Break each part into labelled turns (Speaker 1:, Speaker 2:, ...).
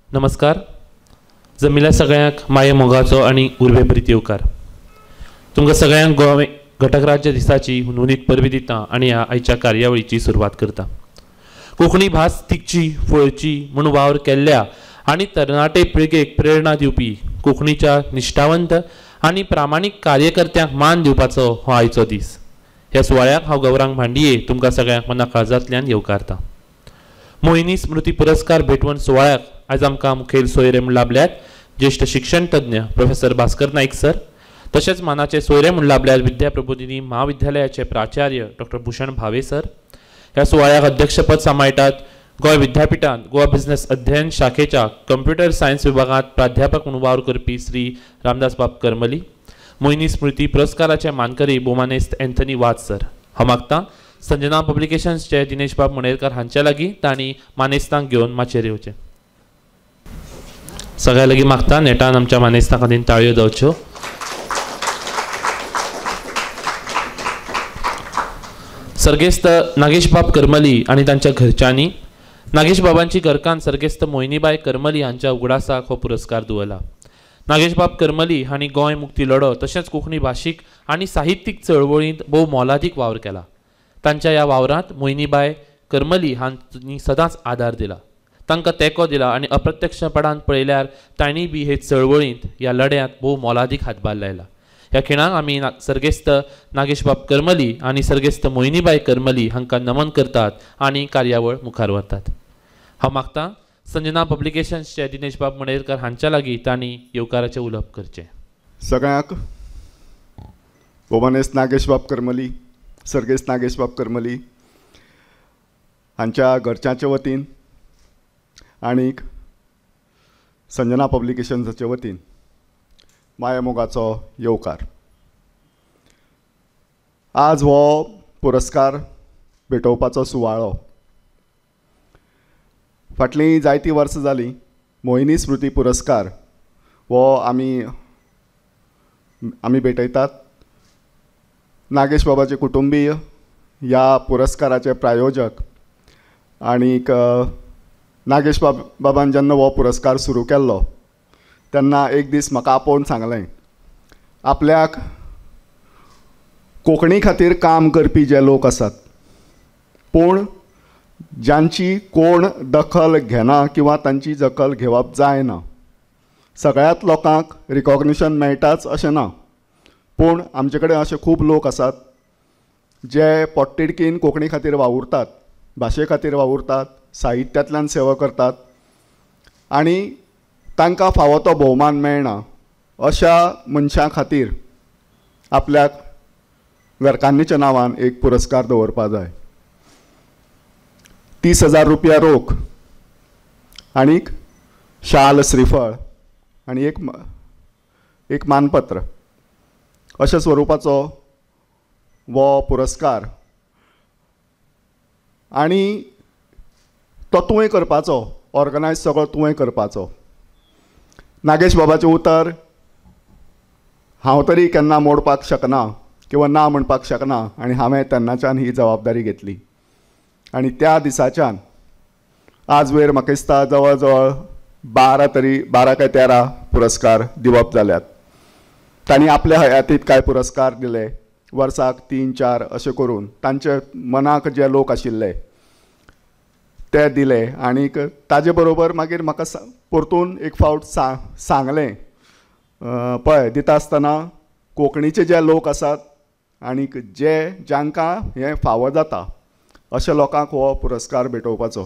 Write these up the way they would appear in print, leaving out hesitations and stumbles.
Speaker 1: नमस्कार. जमिल्ल्या सगळ्यांक माये मोगाचो आनी उर्बे भरीत येवकार. तुमकां सगळ्यांक गोवा घटक राज्य दिसाची हुनहुनीत परबी दिता आनी ह्या आयच्या कार्यावळीची सुरवात करता. कोंकणी भास तिगची फळची म्हूण वावर केल्ल्या आनी तरणाटे पिळगेक प्रेरणा दिवपी कोंकणीच्या निश्ठावंत आनी प्रामाणीक कार्यकर्त्यांक मान दिवपाचो हो आयचो दीस. ह्या सुवाळ्याक हांव गौरांग भांडिये तुमकां सगळ्यांक मना काळजांतल्यान येवकारता. मोहिनी स्मृती पुरस्कार भेटवण सुवाळ्याक आज आमकां मुखेल सोयरे म्हूण लाभल्यात ज्येष्ठ शिक्षण तज्ञ प्रोफेसर भास्कर नाईक सर. तशेंच मानाचे सोयरे म्हूण लाभल्यात विद्या प्रबोधिनी महाविद्यालयाचे प्राचार्य डॉक्टर भूषण भावे सर. ह्या सुवाळ्याक अध्यक्षपद सांबाळटात गोंय विद्यापीठांत गोवा बिझनेस अध्ययन शाखेच्या कंप्युटर सायन्स विभागात प्राध्यापक म्हणून वावर करपी श्री रामदास बाब करमली. मोहिनी स्मृती पुरस्काराचे मानकरी भोमानेस्त एंथनी वाझ सर. हांव मागतां संजना पब्लिकेशन्सचे दिनेश बाब मणेरकार हांच्या लागीं तांणी मानेस्तांक घेवन माचयेर येवचें. सगळ्या लागीं मागतां नेटान आमच्या मानेस्तां खातीर ताळयो जावच्यो. सर्गेस्त नागेश बाब करमली आनी तांच्या घरच्यांनी नागेश बाबांची घरकान्न सर्गेस्त मोहिनीबाई करमली हांच्या उगडासाक हो पुरस्कार दुवला. नागेश बाब करमली हांणी गोंय मुक्ती लढो तशेंच कोंकणी भाशीक आनी साहित्यीक चळवळींत भोव मोलादीक वावर केला. तांच्या ह्या वावरांत मोहिनीबाई करमली हांणी सदांच आदार दिला, तांकां तेंको दिला आनी अप्रत्यक्षपणान पळयल्यार तांणी बी हे चळवळींत ह्या लढ्यांत भोव मोलादीक हातभार लायला. ह्या खिणाक आमी सर्गेस्त नागेश बाब करमली आनी सर्गेस्त मोहिनीबाई करमली हांकां नमन करतात आनी कार्यावळ मुखार व्हरतात. हांव मागतां संजना पब्लिकेशन्सचे दिनेश बाब मणेरकार हांच्या लागीं तांणी येवकाराचें उलोवप करचें.
Speaker 2: सगळ्यांक भोमानेस्त नागेश बाब करमली, सर्गेस्त नागेश बाब करमली हांच्या घरच्यांच्या वतीन आनीक संजना पब्लिकेशन्साचे वतीन माया मोगाचो येवकार. आज हो पुरस्कार भेटोवपाचो सुवाळो. फाटलीं जायतीं वर्सां जालीं मोहिनी स्मृती पुरस्कार हो आमी भेटयतात. नागेश बाबाचे कुटुंबीय ह्या पुरस्काराचे प्रायोजक आनीक नागेश बाबान जेन्ना हो पुरस्कार सुरू केल्लो तेन्ना एक दीस म्हाका आपोवन सांगलें, आपल्याक कोंकणी खातीर काम करपी जे लोक आसात पूण ज्यांची कोण दखल घेना किंवा तांची दखल घेवप जायना, सगळ्यात लोकांक रिकॉग्निशन मेळटाच अशें ना, पूण आमचे कडेन अशे खूब लोक आसात जे पोटतिडकीन कोंकणी खातीर वावुरतात, भाशे खातीर वावुरतात, साहित्यांतल्यान सेवा करतात आनी तांकां फावो तो भोवमान मेळना. अशा मनशां खातीर आपल्याक घरकान्नीच्या नांवान एक पुरस्कार दवरपा जाय. 30,000 रुपया रोख आनीक शाल श्रीफळ आनी एक मानपत्र अशा स्वरुपाचो हो पुरस्कार. आनी तो तुवें करपाचो, ऑर्गनायज सगळो तुवें करपाचो. नागेश बाबाचें उतर हांव तरी केन्ना मोडपाक शकना किंवा ना म्हणपाक शकना आनी हांवें तेन्नाच्यान ही जबाबदारी घेतली. आनी त्या दिसाच्यान आज वयर म्हाका दिसता जवळ जवळ 12 काय 13 पुरस्कार दिवप जाल्यात. तांणी आपल्या हयातीत कांय पुरस्कार दिले, वर्साक 3-4 अशें करून तांचे मनाक जे लोक आशिल्ले ते दिले. आनीक ताजे बरोबर मागीर म्हाका परतून एक फावट सांगलें, पळय दिता आसतना कोंकणीचे जे लोक आसात आनीक ज्यांकां हें फावो जाता अशा लोकांक हो पुरस्कार भेटोवपाचो.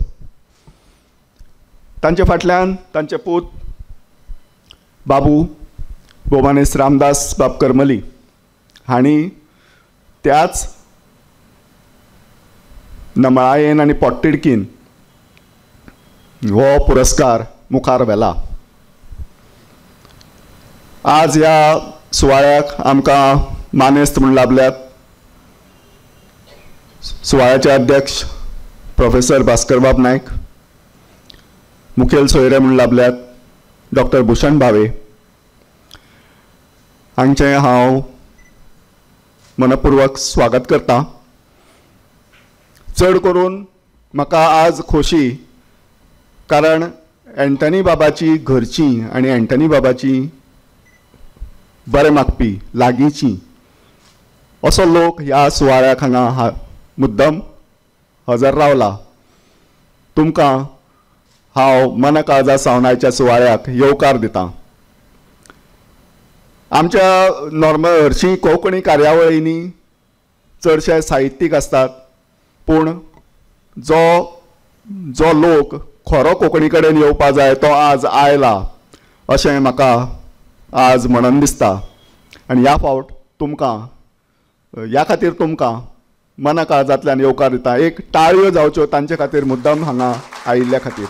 Speaker 2: तांचे फाटल्यान तांचे पूत बाबू भोमानेस्त रामदास बाब करमली हांणी त्याच नमळायेन आनी पोटतिडकीन हो पुरस्कार मुखार व्हेला. आज ह्या सुवाळ्याक आमकां मानेस्त म्हूण लाभल्यात सुवाळ्याचे अध्यक्ष प्रोफेसर भास्कर बाब नायक, मुखेल सोयरे म्हूण लाभल्यात डॉक्टर भूषण भावे हांचें हांव मनपूर्वक स्वागत करता. चड करून म्हाका आज खोशी, कारण एंटनी बाबाची घरची आणि एंटनी बाबाची बरे मागपी लागींची असो लोक ह्या सुवाळ्याक हांगा मुद्दम हजर रावला. तुमकां हांव मन काळजा सावनाच्या सुवाळ्याक येवकार दितां. आमच्या नॉर्मल हरशीं कोंकणी कार्यावळींनी चडशे साहित्यीक आसतात, पूण जो लोक खरो कोंकणी कडेन येवपा जाय तो आज आयला अशें म्हाका आज म्हणून दिसता. आनी ह्या फावट तुमकां ह्या खातीर तुमकां मना काळजांतल्यान येवकार दिता. एक टाळयो जावच्यो तांचे खातीर मुद्दम हांगा आयिल्ल्या खातीर.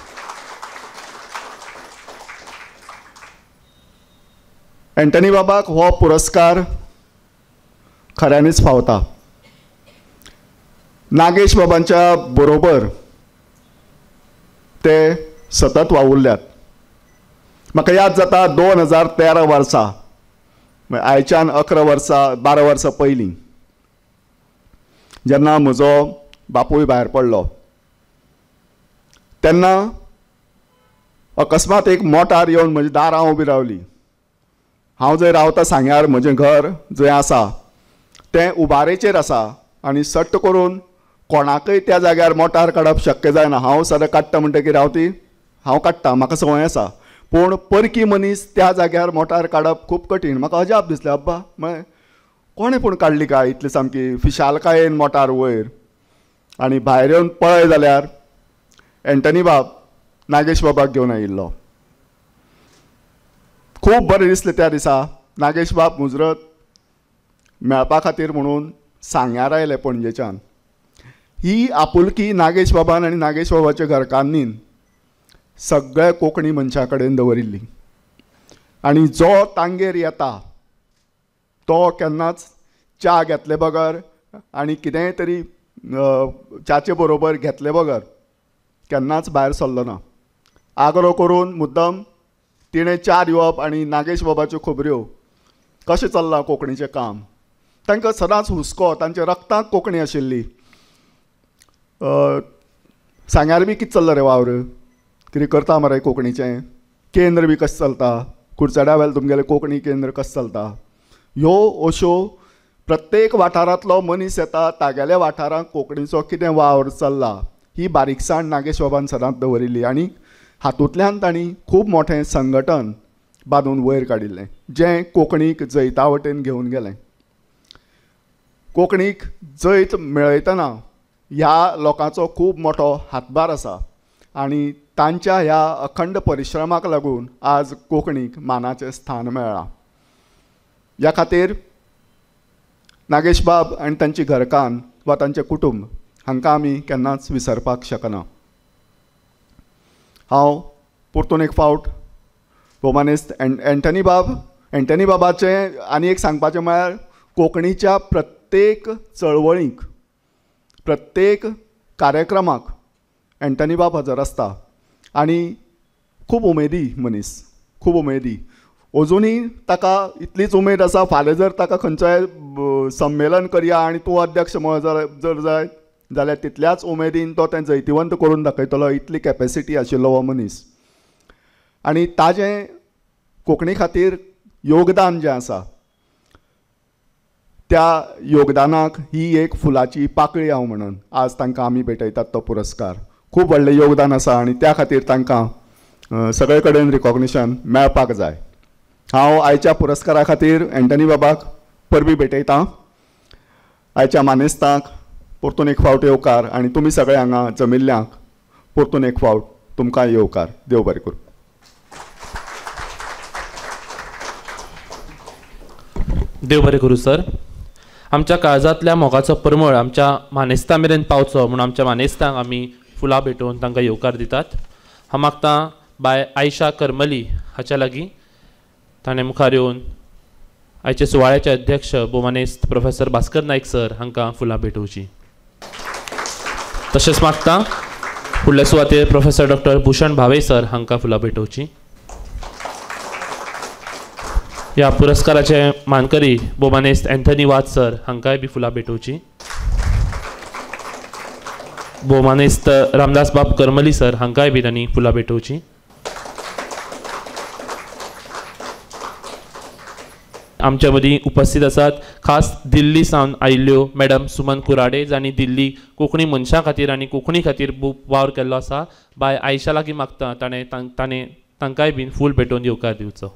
Speaker 2: एंटनी बाबाक हो पुरस्कार खऱ्यांनीच फावता. नागेश बाबांच्या बरोबर ते सतत वावुरल्यात. म्हाका याद जाता 2013 वर्सा, आयच्यान 12 वर्सां पयलीं जेन्ना म्हजो बापूय भायर पडलो, तेन्ना अकस्मात एक मोटार येवन म्हज्या दारां उबी रावली. हांव जंय रावता सांग्यार म्हजें घर जंय आसा तें उबारेचेर आसा आनी सट्ट करून कोणाकय त्या जाग्यार मोटार काडप शक्य जायना. हांव सदां काडटा म्हणटकीर हांव काडटा, म्हाका संवय आसा. पूण परकी मनीस त्या जाग्यार मोटार काडप खूब कठीण. म्हाका अजाप दिसलें, अब्बा म्हळें कोणें पूण काडली काय इतली सामकी फिशालकायेन मोटार वयर. आनी भायर येवन पळय जाल्यार एंटनी बाब नागेश बाबाक घेवन आयिल्लो. खूब बरें दिसलें त्या दिसा. नागेश बाब मुजरत मेळपा खातीर म्हणून सांग्यार आयले पणजेच्यान. ही आपुलकी नागेश बाबान आनी नागेश बाबाच्या घरकान्नीन सगळ्या कोंकणी मनशा कडेन दवरिल्ली. आनी जो तांगेर येता तो केन्नाच च्या घेतले बगर आनी कितेंय तरी च्याचे बरोबर घेतले बगर केन्नाच भायर सरलो ना. आग्रो करून मुद्दम तिणें च्या दिवप आनी नागेश बाबाच्यो खबऱ्यो कशें चल्लां कोंकणीचें काम. तांकां सदांच हुस्को, तांच्या रक्तांत कोंकणी आशिल्ली. सांग्यार बी कितें चल्ला रे वावर, कितें करता मरे कोंकणीचें, केंद्र बी कशें चलता, कुडचड्या वेल तुमगेलें कोंकणी केंद्र कशें चलता. ह्यो अश्यो प्रत्येक वाठारांतलो मनीस येता, तागेल्या वाठारांत कोंकणीचो कितें वावर चल्ला ही बारीकसाण नागेश बाबान सदांच दवरिल्ली. आनी हातूंतल्यान तांणी खूब मोठें संघटन बांदून वयर काडिल्लें जें कोंकणीक जैता वटेन घेवन गेलें. कोंकणीक जैत मेळयतना ह्या लोकांचो खूब मोठो हातभार आसा आनी तांच्या ह्या अखंड परिश्रमाक लागून आज कोंकणीक मानाचें स्थान मेळ्ळां. ह्या खातीर नागेश बाब आनी तांची घरकान्न वा तांचें कुटुंब हांकां आमी केन्नाच विसरपाक शकना. हांव परतून एक फावट भोवमानेस्त एंटनी बाबाचें आनी एक सांगपाचें म्हळ्यार कोंकणीच्या प्रत्येक चळवळीक, प्रत्येक कार्यक्रमाक एंटनी बाब हजर आसता आनी खूब उमेदी मनीस, खूब उमेदी. अजुनूय ताका इतलीच उमेद आसा, फाल्यां जर ताका खंयचोय संमेलन करया आनी तूं अध्यक्ष जर जाय जाल्यार तितल्याच उमेदीन तो तें जैतिवंत करून दाखयतलो, इतली कॅपेसिटी आशिल्लो हो मनीस. आनी ताजें कोंकणी खातीर योगदान जें आसा त्या योगदानाक ही एक फुलाची पाकळी हांव म्हणून आज तांकां आमी भेटयतात तो पुरस्कार. खूब व्हडलें योगदान आसा आनी त्या खातीर तांकां सगळे कडेन रिकॉग्निशन मेळपाक जाय. हांव आयच्या पुरस्कारा खातीर एंटनी बाबाक परबीं भेटयतां. आयच्या मानेस्तांक परतून एक फावट येवकार आनी तुमी सगळे हांगा जमिल्ल्यांक परतून एक फावट तुमकां येवकार. देव बरें करूं.
Speaker 1: देव बरें करूं सर. आमच्या काळजांतल्या मोगाचो परमळ आमच्या मानेस्तां मेरेन पावचो म्हणून आमच्या मानेस्तांक आमी फुलां भेटोवन तांकां येवकार दितात. हांव मागतां बाय आयशा करमली हाच्या लागीं ताणें मुखार येवन आयचे सुवाळ्याचे अध्यक्ष भोवमानेस्त प्रोफेसर भास्कर नायक सर हांकां फुलां भेटोवची. तशेंच मागतां फुडल्या सुवातेर professor doctor Bhushan Bhave sir हांकां फुलां भेटोवची. ह्या पुरस्काराचे मानकरी भोवमानेस्त एंथनी वाझ सर हांकांय बी फुलां भेटोवची. भोवमानेस्त रामदास बाब करमली सर हांकांय बी तांणी फुलां भेटोवची. आमच्या मदीं उपस्थित आसात खास दिल्ली सावन आयिल्ल्यो मॅडम सुमन कुराडे, जांणी दिल्ली कोंकणी मनशां खातीर आनी कोंकणी खातीर वावर केल्लो आसा. बाय आयशा लागीं मागता ताणें तांकांय बीन फूल भेटोवन येवकार दिवचो.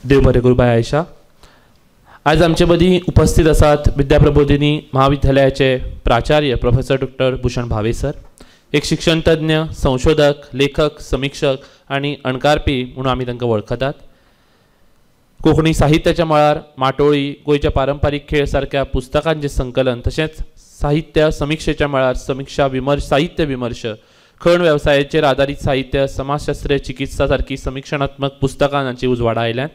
Speaker 1: देव बरें करूं बाय आयशा. आज आमचे मदीं उपस्थित आसात विद्याप्रबोधिनी महाविद्यालयाचे प्राचार्य professor doctor Bhushan Bhave sir. एक शिक्षण तज्ञ, संशोधक, लेखक, समीक्षक आनी अणकारपी म्हणून आमी तांकां वळखतात. कोंकणी साहित्याच्या मळार माटोळी, गोंयच्या पारंपारीक खेळ सारक्या पुस्तकांचें संकलन, तशेंच साहित्य समीक्षेच्या मळार समीक्षा विमर्श, साहित्य विमर्श, खण वेवसायाचेर आदारीत साहित्य, समाजशास्त्र, चिकित्सा सारकी समीक्षणात्मक पुस्तकां हांची उजवाडा आयल्यात.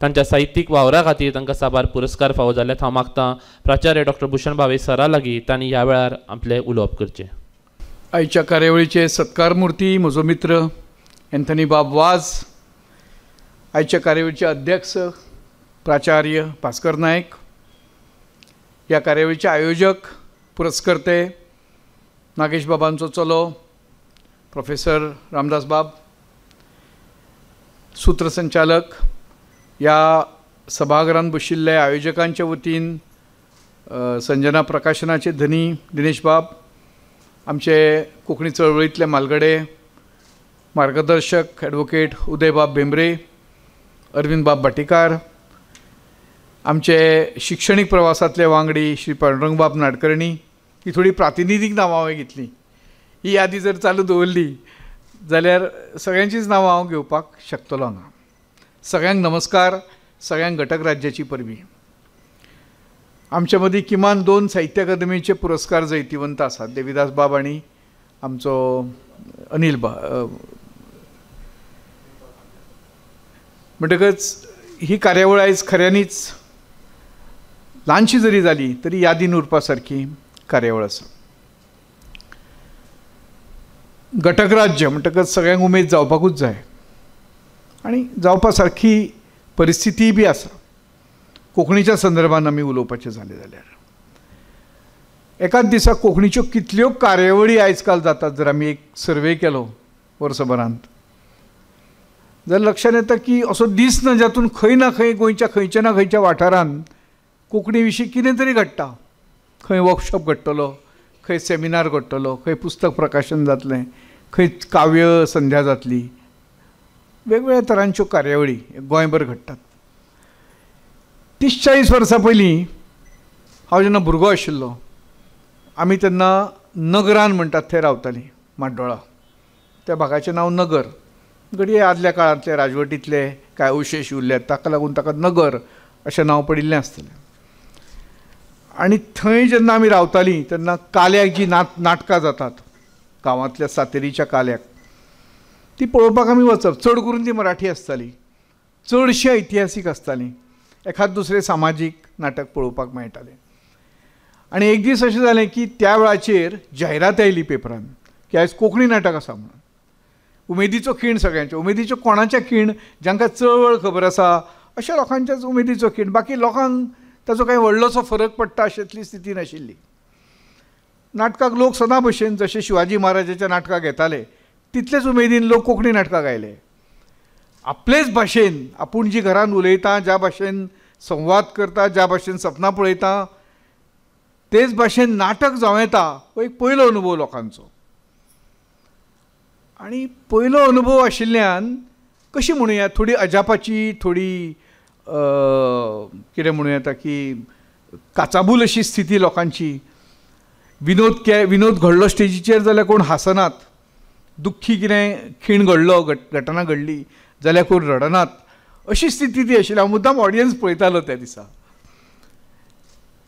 Speaker 1: तांच्या साहित्यीक वावरा खातीर तांकां साबार पुरस्कार फावो जाल्यात. हांव मागतां प्राचार्य डॉक्टर भूषण भावे सरा लागीं तांणी ह्या वेळार आपलें उलोवप करचें.
Speaker 3: आयच्या कार्यावळीचे सत्कार मुर्ती म्हजो मित्र एंथनी बाब वाज, आयच्या कार्यावळीचे अध्यक्ष प्राचार्य भास्कर नायक, ह्या कार्यावळीचे आयोजक पुरस्कर्ते नागेश बाबांचो चलो प्रोफेसर रामदास बाब, सूत्रसंचालक, ह्या सभागृहांत बशिल्ले आयोजकांच्या वतीन संजना प्रकाशनाचे धनी दिनेश बाब, आमचे कोंकणी चळवळींतले मालगडे मार्गदर्शक ॲडवोकेट उदय बाब भेंब्रे, अरविंद बाब भाटीकार, आमचे शिक्षणीक प्रवासांतले वांगडी श्री पांडुरंग बाब नाडकर्णी. ही थोडी प्रातिनिधीक नांवां हांवें घेतलीं. ही यादी जर चालू दवरली जाल्यार सगळ्यांचीच नांवां हांव घेवपाक शकतलो हांगा. सगळ्यांक नमस्कार. सगळ्यांक घटक राज्याची परबीं. आमच्या मदीं किमान 2 साहित्य अकादमीचे पुरस्कार जैतिवंत आसात, देविदास बाब आनी आमचो अनिल बाब. म्हणटकच ही कार्यावळ आयज खऱ्यांनीच ल्हानशी जरी जाली तरी यादीन उरपा सारकी कार्यावळ आसा. घटक राज्य म्हणटकच सगळ्यांक उमेद जावपाकूच जाय आनी जावपा सारकी परिस्थिती बी आसा. कोंकणीच्या संदर्भान आमी उलोवपाचें जालें जाल्यार एकाच दिसा कोंकणीच्यो कितल्यो कार्यावळी आयज काल जातात. जर आमी एक सर्वे केलो वर्सभरांत जाल्यार लक्षांत येता की असो दीस ना जातून खंय ना खंय गोंयच्या खंयच्या ना खंयच्या वाठारांत कोंकणी विशीं कितें तरी घडटा. खंय वर्कशॉप घडटलो, खंय सेमिनार घडटलो, खंय पुस्तक प्रकाशन जातलें, खंय काव्य संध्या जातली. वेगवेगळ्या तरांच्यो कार्यावळी गोंयभर घडटात. 30-40 वर्सां पयलीं हांव जेन्ना भुरगो आशिल्लो आमी तेन्ना नगरान म्हणटात थंय रावतालीं, म्हाड्डोळा. त्या भागाचें नांव नगर. घडये आदल्या काळांतले राजवटींतले कांय अवशेश उरल्यात ताका लागून ताका नगर अशें नांव पडिल्लें आसतलें. आनी थंय जेन्ना आमी रावतालीं तेन्ना काल्याक जी नाटकां जातात गांवांतल्या सातेरीच्या काल्याक, ती पळोवपाक आमी वचप. चड करून ती मराठी आसताली, चडशी ऐतिहासीक आसतालीं. एखाद दुसरें सामाजीक नाटक पळोवपाक मेळटालें. आनी एक दीस अशें जालें की त्या वेळाचेर जायरात आयली पेपरान की आयज कोंकणी नाटक आसा म्हणून. उमेदीचो खीण सगळ्यांचे. उमेदीच्यो कोणाचे खीण? जांकां चळवळ खबर आसा अशा लोकांच्याच उमेदीचो खीण. बाकी लोकांक ताचो कांय व्हडलोसो फरक पडटा अशेंतली स्थिती नाशिल्ली. नाटकाक लोक सदां भशेन जशे शिवाजी महाराजाच्या नाटकाक येताले तितलेच उमेदीन लोक कोंकणी नाटकां गायले. आपलेच भाशेन आपूण जी घरान उलयता, ज्या भाशेन संवाद करता, ज्या भाशेन सपनां पळयता, तेच भाशेन नाटक जावं येता हो एक पयलो अनुभव लोकांचो. आनी पयलो अनुभव आशिल्ल्यान कशी म्हणुया थोडी अजापाची, थोडी कितें म्हणूं येता की काचाबूल अशी स्थिती लोकांची. विनोद घडलो स्टेजीचेर जाल्यार कोण हासनात. दुख्खी कितें खीण घडलो, घटना घडली जाल्यार कोण रडनात. अशी स्थिती ती आशिल्ली. हांव मुद्दाम ऑडियन्स पळयतालो त्या दिसा.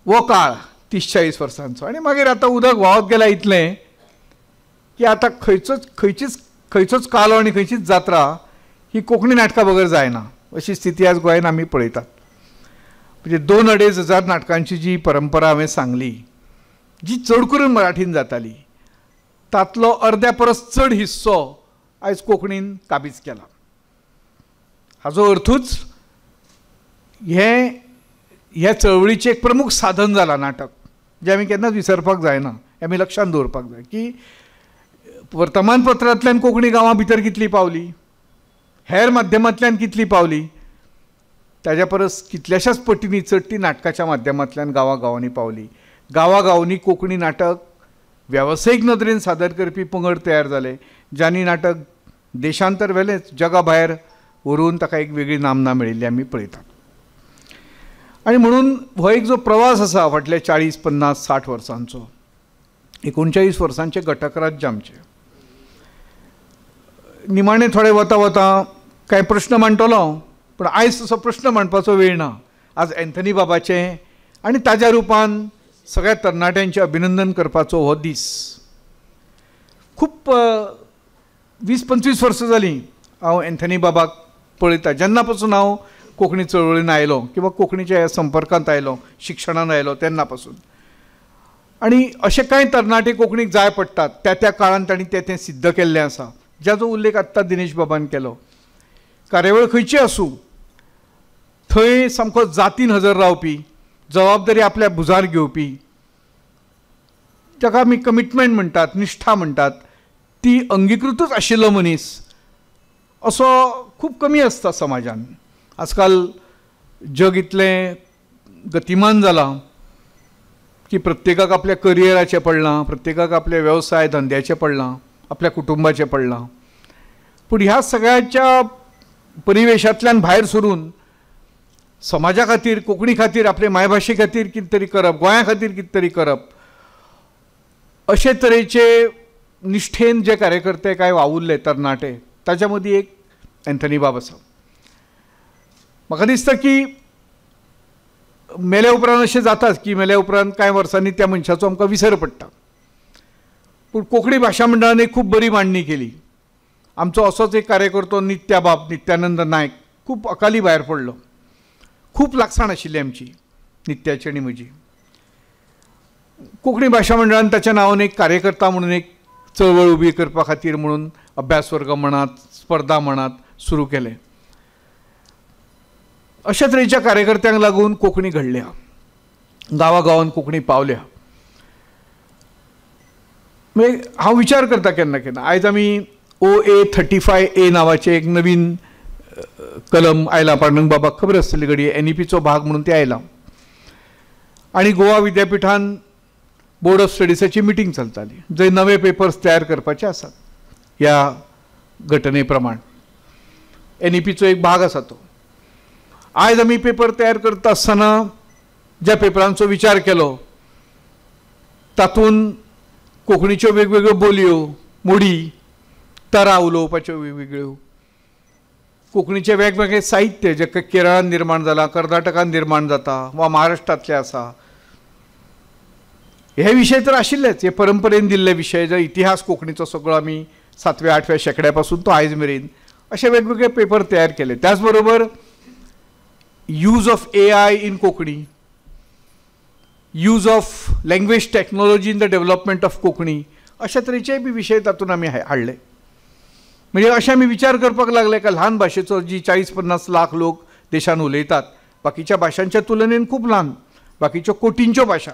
Speaker 3: वो काळ 30-40 वर्सांचो. आनी मागीर आतां उदक व्हांवत गेलां इतलें की आतां खंयचोच कालो आनी खंयचीच जात्रा ही कोंकणी नाटकां बगर जायना अशी स्थिती आज गोंयांत आमी पळयतात. म्हणजे 2-2.5 हजार नाटकांची जी परंपरा हांवें सांगली, जी चड करून मराठीन जाताली, तातलो अर्द्या परस चड हिस्सो आयज कोंकणीन काबीज केला. हाचो अर्थूच हे चळवळीचें एक प्रमुख साधन जालां नाटक, जें आमी केन्नाच विसरपाक जायना. हें आमी लक्षांत दवरपाक जाय की वर्तमानपत्रांतल्यान कोंकणी गांवां भितर कितली पावली, हेर माध्यमांतल्यान कितली पावली, ताच्या परस कितल्याशाच पटींनी चड ती नाटकाच्या माध्यमांतल्यान गांवांनी पावली. गांवांनी कोंकणी नाटक वेवसायीक नदरेन सादर करपी पंगड तयार जाले, ज्यांनी नाटक देशांतर वेलेंच जगा भायर व्हरून ताका एक वेगळी नामना मेळिल्ली आमी पळयतात. आनी म्हणून हो एक जो प्रवास आसा फाटल्या 40, 50, 60 वर्सांचो, 39 वर्सांचे घटक राज्य आमचे, निमाणें थोडे वता वता कांय प्रश्न मांडटलो, पूण आयज तसो प्रश्न मांडपाचो वेळ ना. आज एंथनी बाबाचें आनी ताज्या रुपान सगळ्या तरणाट्यांचें अभिनंदन करपाचो हो दीस. खूब 20-25 वर्सां जालीं हांव एंथनी बाबाक पळयता. जेन्ना पासून हांव कोंकणी चळवळीन आयलो किंवा कोंकणीच्या संपर्कांत आयलो, शिक्षणांत आयलो तेन्ना पासून. आनी अशे कांय तरणाटे कोंकणीक जाय पडटात, त्या काळांत तांणी तें सिद्ध केल्लें आसा, जाचो उल्लेख आत्तां दिनेश बाबान केलो. कार्यावळ खंयची आसूं, थंय सामको जातीन हजर रावपी, जबाबदारी आपल्या भुजार घेवपी, ताका आमी कमिटमेंट म्हणटात, निश्ठा म्हणटात, ती अंगीकृतूच आशिल्लो मनीस असो खूब कमी आसता समाजान. आजकाल जग इतलें गतिमान जालां की प्रत्येकाक आपल्या करियराचें पडलां, प्रत्येकाक आपल्या वेवसाय धंद्याचें पडलां, आपल्या कुटुंबाचें पडलां. पूण ह्या सगळ्याच्या परिवेशांतल्यान भायर सरून समाजा खातीर, कोंकणी खातीर, आपले मायभाशे खातीर कितें तरी करप, गोंया खातीर कितें तरी करप, अशे तरेचे निश्ठेन जे कार्यकर्ते काय वावुरले तरणाटे, ताच्या मदीं एक एंथनी बाब आसा. म्हाका दिसता की मेले उपरांत अशें जाताच की मेले उपरांत कांय वर्सांनी त्या मनशाचो आमकां विसर पडटा. पूण कोंकणी भाशा मंडळान एक खूब बरी मांडणी केली. आमचो असोच एक कार्यकर्तो नित्यानंद नायक खूब अकाली भायर पडलो. खूब लागसाण आशिल्ली आमची नित्याची आनी म्हजी. कोंकणी भाशा मंडळान ताच्या नांवान एक कार्यकर्ता म्हणून एक चळवळ उबी करपा खातीर म्हणून अभ्यास वर्ग म्हणात, स्पर्धा म्हणात सुरू केले. अशा तरेच्या कार्यकर्त्यांक लागून कोंकणी घडल्या, गांवांत कोंकणी पावल्या. म्हणजे हांव विचार करता केन्ना केन्ना, आयज आमी OA35A नांवाचें एक नवीन कलम आयला, पांडुरंग बाबाक खबर आसतली घडये, NEPचो भाग म्हणून तें आयलां. आनी गोवा विद्यापिठान बोर्ड ऑफ स्टडीजाची मिटींग चलताली, जंय नवे पेपर्स तयार करपाचे आसात ह्या घटने प्रमाण. NEPचो एक भाग आसा तो. आयज आमी पेपर तयार करता आसतना ज्या पेपरांचो विचार केलो तातूंत कोंकणीच्यो वेगवेगळ्यो बोलयो, मोडी, तरा उलोवपाच्यो वेगवेगळ्यो, कोंकणीचे वेगवेगळे साहित्य जे केरळान निर्माण जालां, कर्नाटकान निर्माण जाता वा महाराष्ट्रांतले आसा, हे विशय तर आशिल्लेच, हे परंपरेन दिल्ले विशय, जो इतिहास कोंकणीचो सगळो आमी 7व्या-8व्या शेंकड्या पासून तो आयज मेरेन अशे वेगवेगळे पेपर तयार केले. त्याच बरोबर use of AI in Konkani, use of language technology in the development of Konkani, अशा तरेचे बी विशय तातूंत आमी हाडले. म्हणजे अशें आमी विचार करपाक लागले का ल्हान भाशेचो जी 40-50 लाख लोक देशान उलयतात, बाकीच्या भाशांच्या तुलनेन खूब ल्हान, बाकीच्यो कोटींच्यो भाशा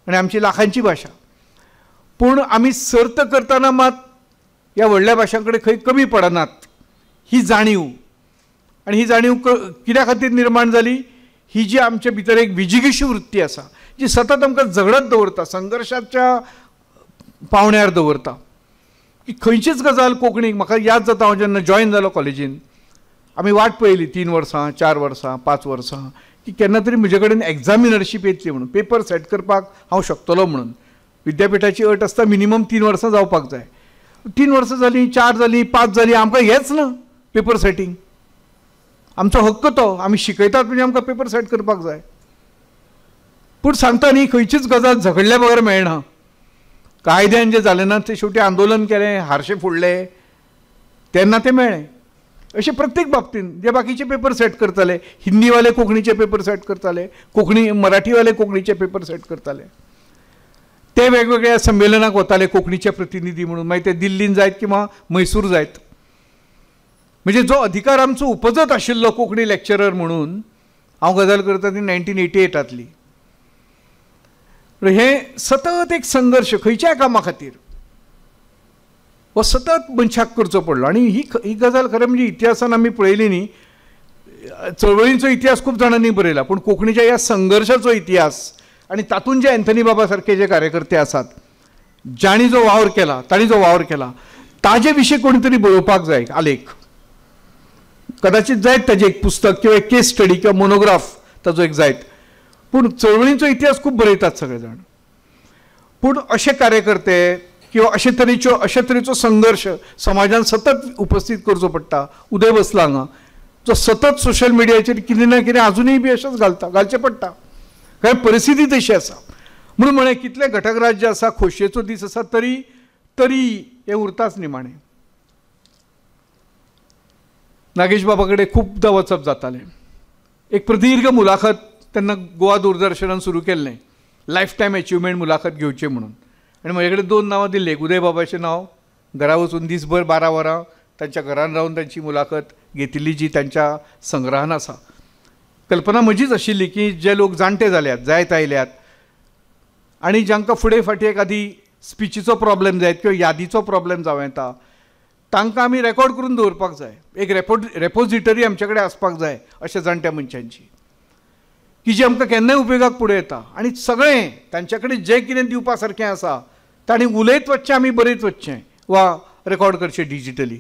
Speaker 3: आनी आमची लाखांची भाशा, पूण आमी सर्त करतना मात ह्या व्हडल्या भाशां कडेन खंय कमी पडनात ही जाणीव. आनी ही जाणीव कित्या खातीर निर्माण जाली, ही जी आमचे भितर एक विजिगीशी वृत्ती आसा जी सतत आमकां झगडत दवरता, संघर्शाच्या पावण्यार दवरता. की खंयचीच गजाल कोंकणीक, म्हाका याद जाता हांव जेन्ना जॉयन जालो कॉलेजीन, आमी वाट पळयली 3 वर्सां, 4 वर्सां, 5 वर्सां की केन्ना तरी म्हजे कडेन एग्जामिनरशीप येतली म्हणून, पेपर सेट करपाक हांव शकतलो म्हणून. विद्यापिठाची अट आसता मिनिमम 3 वर्सां जावपाक जाय. 3 वर्सां जालीं, 4 जालीं, 5 जालीं, आमकां हेंच ना पेपर सेटींग. आमचो हक्क तो, आमी शिकयतात म्हणजे आमकां पेपर सेट करपाक जाय. पूण सांगता न्ही खंयचीच गजाल झगडल्या बगर मेळना. कायद्यान जे जालें ना ते शेवटी आंदोलन केलें, हारशे फोडले, तेन्ना तें मेळ्ळें. अशें प्रत्येक बाबतींत जे बाकीचे पेपर सेट करताले, हिंदीवाले कोंकणीचे पेपर सेट करताले, मराठीवाले कोंकणीचे पेपर सेट करताले, ते वेगवेगळ्या संमेलनाक वताले कोंकणीचे प्रतिनिधी म्हणून, मागीर ते दिल्लीन जायत किंवा मैसूर जायत. म्हणजे जो अधिकार आमचो उपजत आशिल्लो कोंकणी लेक्चरर म्हणून, हांव गजाल करता ती 1988 हे सतत एक संघर्श खंयच्याय कामा खातीर. हो सतत मनशाक करचो पडलो. आनी ही गजाल खरें म्हणजे इतिहासान आमी पळयली न्ही, चळवळींचो इतिहास खूब जाणांनी बरयला, पूण कोंकणीच्या ह्या संघर्शाचो इतिहास आनी तातूंत जे अँथनी बाबा सारके जे कार्यकर्ते आसात, जाणी जो वावर केला, तांणी जो वावर केला, ताजे विशीं कोणी तरी बरोवपाक जाय आलेख. कदाचित जायत ताजें एक पुस्तक किंवा एक केस स्टडी किंवा मोनोग्राफ ताजो एक जायत. पूण चळवळींचो इतिहास खूब बरयतात सगळे जाण. पूण अशे कार्यकर्ते किंवा अशे तरेचो संघर्श समाजान सतत उपस्थित करचो पडटा. उदय बसला हांगा जो सतत सोशल मिडियाचेर कितें ना कितें अजुनूय बी अशेंच घालचें पडटा, कारण परिस्थिती तशी आसा. म्हणून म्हळें कितले घटक राज्य आसा, खोशयेचो दीस आसा, तरी हें उरताच निमाणें. नागेश बाबा कडेन खूबदां वचप जातालें. एक प्रदीर्घ मुलाखत तेन्ना गोवा दूरदर्शनान सुरू केल्लें, लायफ टायम अचिवमेंट मुलाखत घेवचें म्हणून. आनी म्हजे कडेन 2 नांवां दिल्लीं. उदय बाबाचें नांव, घरा वचून दिसभर 12 वरां तांच्या घरान रावन तांची मुलाखत घेतिल्ली जी तांच्या संग्रहान आसा. कल्पना म्हजीच आशिल्ली की जे लोक जाणटे जाल्यात, जायत आयल्यात आनी जांकां फुडें फाटीं एखादी स्पिचीचो प्रॉब्लेम जायत किंवा यादीचो प्रॉब्लेम जावं येता, तांकां आमी रेकॉर्ड करून दवरपाक जाय. एक रेपोजिटरी आमचे कडेन आसपाक जाय अशा जाणट्या मनशांची, की जी आमकां केन्नाय उपयोगाक फुडें येता. आनी सगळें तांचे कडेन जें कितें दिवपा सारकें आसा तांणी उलयत वचचें, आमी बरयत वचचें वा रेकॉर्ड करचें डिजिटली.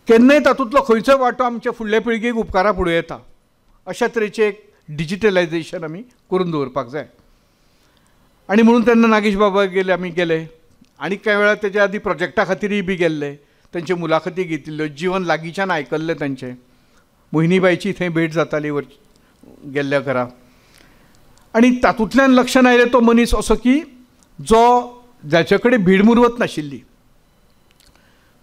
Speaker 3: केन्नाय तातूंतलो खंयचोय वांटो आमच्या फुडल्या पिळगेक उपकारा फुडें येता. अशा तरेचें एक डिजिटलायजेशन आमी करून दवरपाक जाय. आनी म्हणून तेन्ना नागेश बाबा आमी गेले. आनी कांय वेळार तेच्या आदी प्रोजेक्टा खातीरय बी गेल्ले, तांचे मुलाखती घेतिल्ल्यो, जीवन लागींच्यान आयकल्लें तांचें. मोहिनीबाईची थंय भेट जाताली गेल्ल्या घरा. आनी तातूंतल्यान लक्षांत आयलें तो मनीस असो की जाचे कडेन भीड मुरवत नाशिल्ली,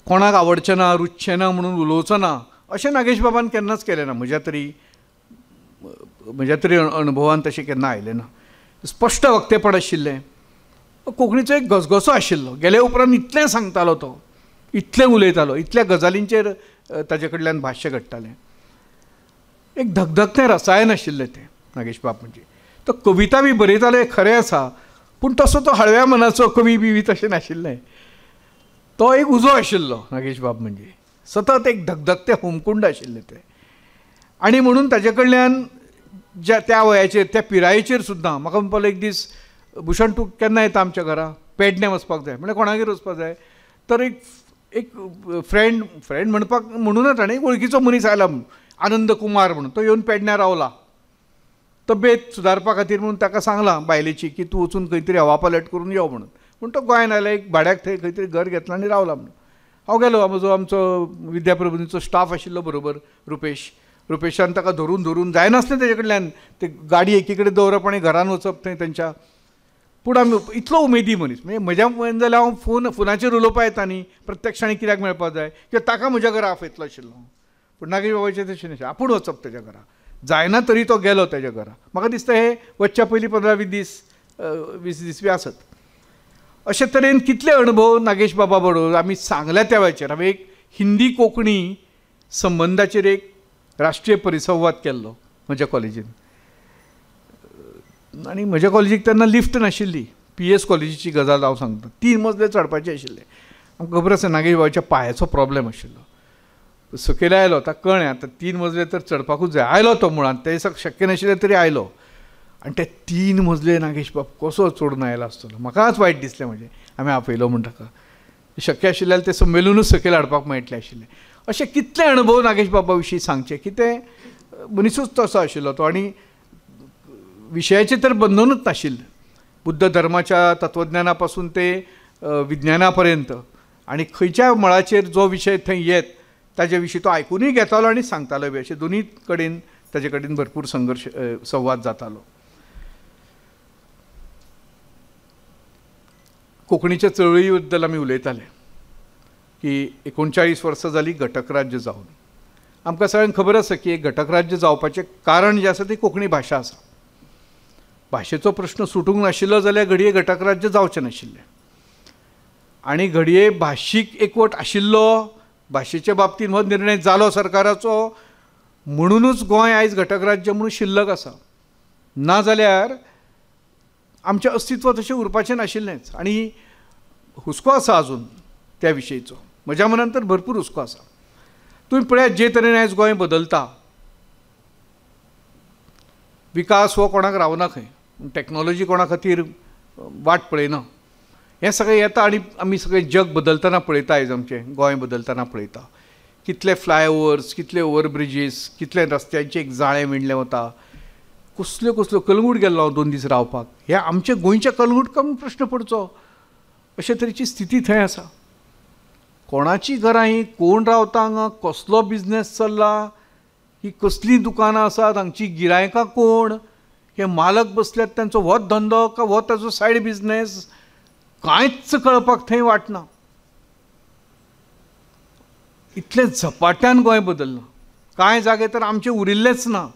Speaker 3: कोणाक आवडचें ना, रुचचें ना म्हणून उलोवचो ना, अशें नागेश बाबान केन्नाच केलें ना. म्हज्या तरी अणभवान तशें केन्ना आयलें ना. स्पश्ट वक्तेपण आशिल्लें. कोंकणीचो एक गजगजो आशिल्लो. गेले उपरांत इतलें सांगतालो तो, इतलें उलयतालो, इतल्या गजालींचेर ताजे कडल्यान भाश्य घडटालें. एक धगधगतें रसायन आशिल्लें तें नागेश बाब. म्हणजे तो कविता बी बरयतालो हें खरें आसा, पूण तसो तो हळव्या मनाचो कवी बी तशें नाशिल्लें. तो एक उजो आशिल्लो नागेश बाब. म्हणजे सतत एक धगधगतें होमकुंड आशिल्लें तें. आनी म्हणून ताजे कडल्यान त्या वयाचेर, त्या पिरायेचेर सुद्दां म्हाका म्हणपालो एक दीस, भुशण तूं केन्ना येता आमच्या घरा, पेडण्यां वचपाक जाय. म्हणजे कोणागेर वचपाक जाय तर एक फ्रेंड म्हणपाक म्हणूनच ताणें वळखीचो मनीस आयला, आनंद कुमार म्हणून, तो येवन पेडण्यां रावला. तब्येत सुदारपा खातीर म्हणून ताका सांगलां बायलेची की तूं वचून खंय तरी हवा पलट करून यो म्हणून. पूण तो गोंयान आयला, एक भाड्याक थंय खंय तरी घर घेतलां आनी रावला म्हणून. हांव गेलो. आमचो विद्याप्रबोधिनीचो स्टाफ आशिल्लो बरोबर, रुपेशान ताका धरून जायनासलें तेजे कडल्यान. ते गाडी एकी कडेन दवरप आनी घरान वचप थंय तेंच्या. पूण आमी इतलो उमेदी मनीस. म्हणजे म्हज्या मयन जाल्यार हांव फोनाचेर उलोवपा येता न्ही, प्रत्यक्षांनी कित्याक मेळपाक जाय, किंवां ताका म्हज्या घरा आपयतलो आशिल्लो. पूण नागेश बाबाचें तशें नाशिल्लें. आपूण वचप तेज्या घरा. जायना तरी तो गेलो तेज्या घरा. म्हाका दिसता हे वचच्या पयलीं 15-20 दीस बी आसत. अशे तरेन कितले अणभव नागेश बाबा बरोबर आमी सांगल्या त्या वेळाचेर. हांवें एक हिंदी कोंकणी संबंदाचेर एक राष्ट्रीय परिसंवाद केल्लो म्हज्या कॉलेजीन. आनी म्हज्या कॉलेजीक तेन्ना लिफ्ट नाशिल्ली. PS कॉलेजीची गजाल हांव सांगता. 3 मजले चडपाचें आशिल्लें. आमकां खबर आसा नागेश बाबाच्या पांयाचो प्रॉब्लेम आशिल्लो. सकयल आयलो, ताका कळ्ळें आतां 3 मजले तर चडपाकूच जाय. आयलो तो मुळांत, तें शक्य नाशिल्लें तरी आयलो. आनी ते 3 मजले नागेश बाब कसो चडून आयलो आसतलो. म्हाकाच वायट दिसलें. म्हणजे हांवें आपयलो म्हण ताका. शक्य आशिल्ल्यान तें संमेलनूच सकयल हाडपाक मेळटलें आशिल्लें. अशे कितले अणभव नागेश बाबा विशीं सांगचे, की ते मनीसूच तसो आशिल्लो तो. आनी विशयाचें तर बंधनूच नाशिल्लें. बुद्ध धर्माच्या तत्वज्ञाना पासून ते विज्ञाना पर्यंत आनी खंयच्या मळाचेर जो विशय थंय येत ताजे विशीं तो आयकुनूय घेतालो आनी सांगतालो बी. अशें दोनूय कडेन ताजे कडेन भरपूर संवाद जातालो. कोंकणीच्या चळवळी बद्दल आमी उलयताले की 39 वर्सां जालीं घटक राज्य जावन. आमकां सगळ्यांक खबर आसा की एक घटक राज्य जावपाचें कारण जें आसा ती कोंकणी भाशा आसा. भाशेचो प्रश्न सुटूंक नाशिल्लो जाल्यार घडये घटक राज्य जावचें नाशिल्लें. आनी घडये भाशीक एकवट आशिल्लो, भाशेच्या बाबतींत हो निर्णय जालो सरकाराचो, म्हणूनच गोंय आयज घटक राज्य म्हणून शिल्लक आसा. नाजाल्यार आमचें अस्तित्व तशें उरपाचें नाशिल्लेंच. आनी हुस्को आसा अजून त्या विशयीचो म्हज्या मनान तर भरपूर हुस्को आसा. तुम्ही पळयात जे तरेन आयज गोंय बदलता, विकास हो कोणाक रावना खंय, टॅक्नॉलॉजी कोणा खातीर वाट पळयना. हें सगळें येता आनी आमी सगळें जग बदलतना पळयता. आयज आमचें गोंय बदलतना पळयता. कितले फ्लायओवर्स, कितले ओवरब्रिजीस, कितले रस्त्यांचे एक जाळें विणलें वता. कसल्यो कसल्यो कलंगूट गेल्लो हांव 2 दीस रावपाक. हे आमचे गोंयच्या कलंगूटकांक प्रश्न पडचो अशे तरेची स्थिती थंय आसा. कोणाची घरां ही, कोण रावता हांगा, कसलो बिझनेस चल्ला, ही कसलीं दुकानां आसात, हांगची गिरायकां कोण, हे मालक बसल्यात तांचो होच धंदो काय हो ताचो सायड बिझनेस, कांयच कळपाक थंय वाटना. इतले झपाट्यान गोंय बदलना. कांय जागे तर आमचे उरिल्लेच ना.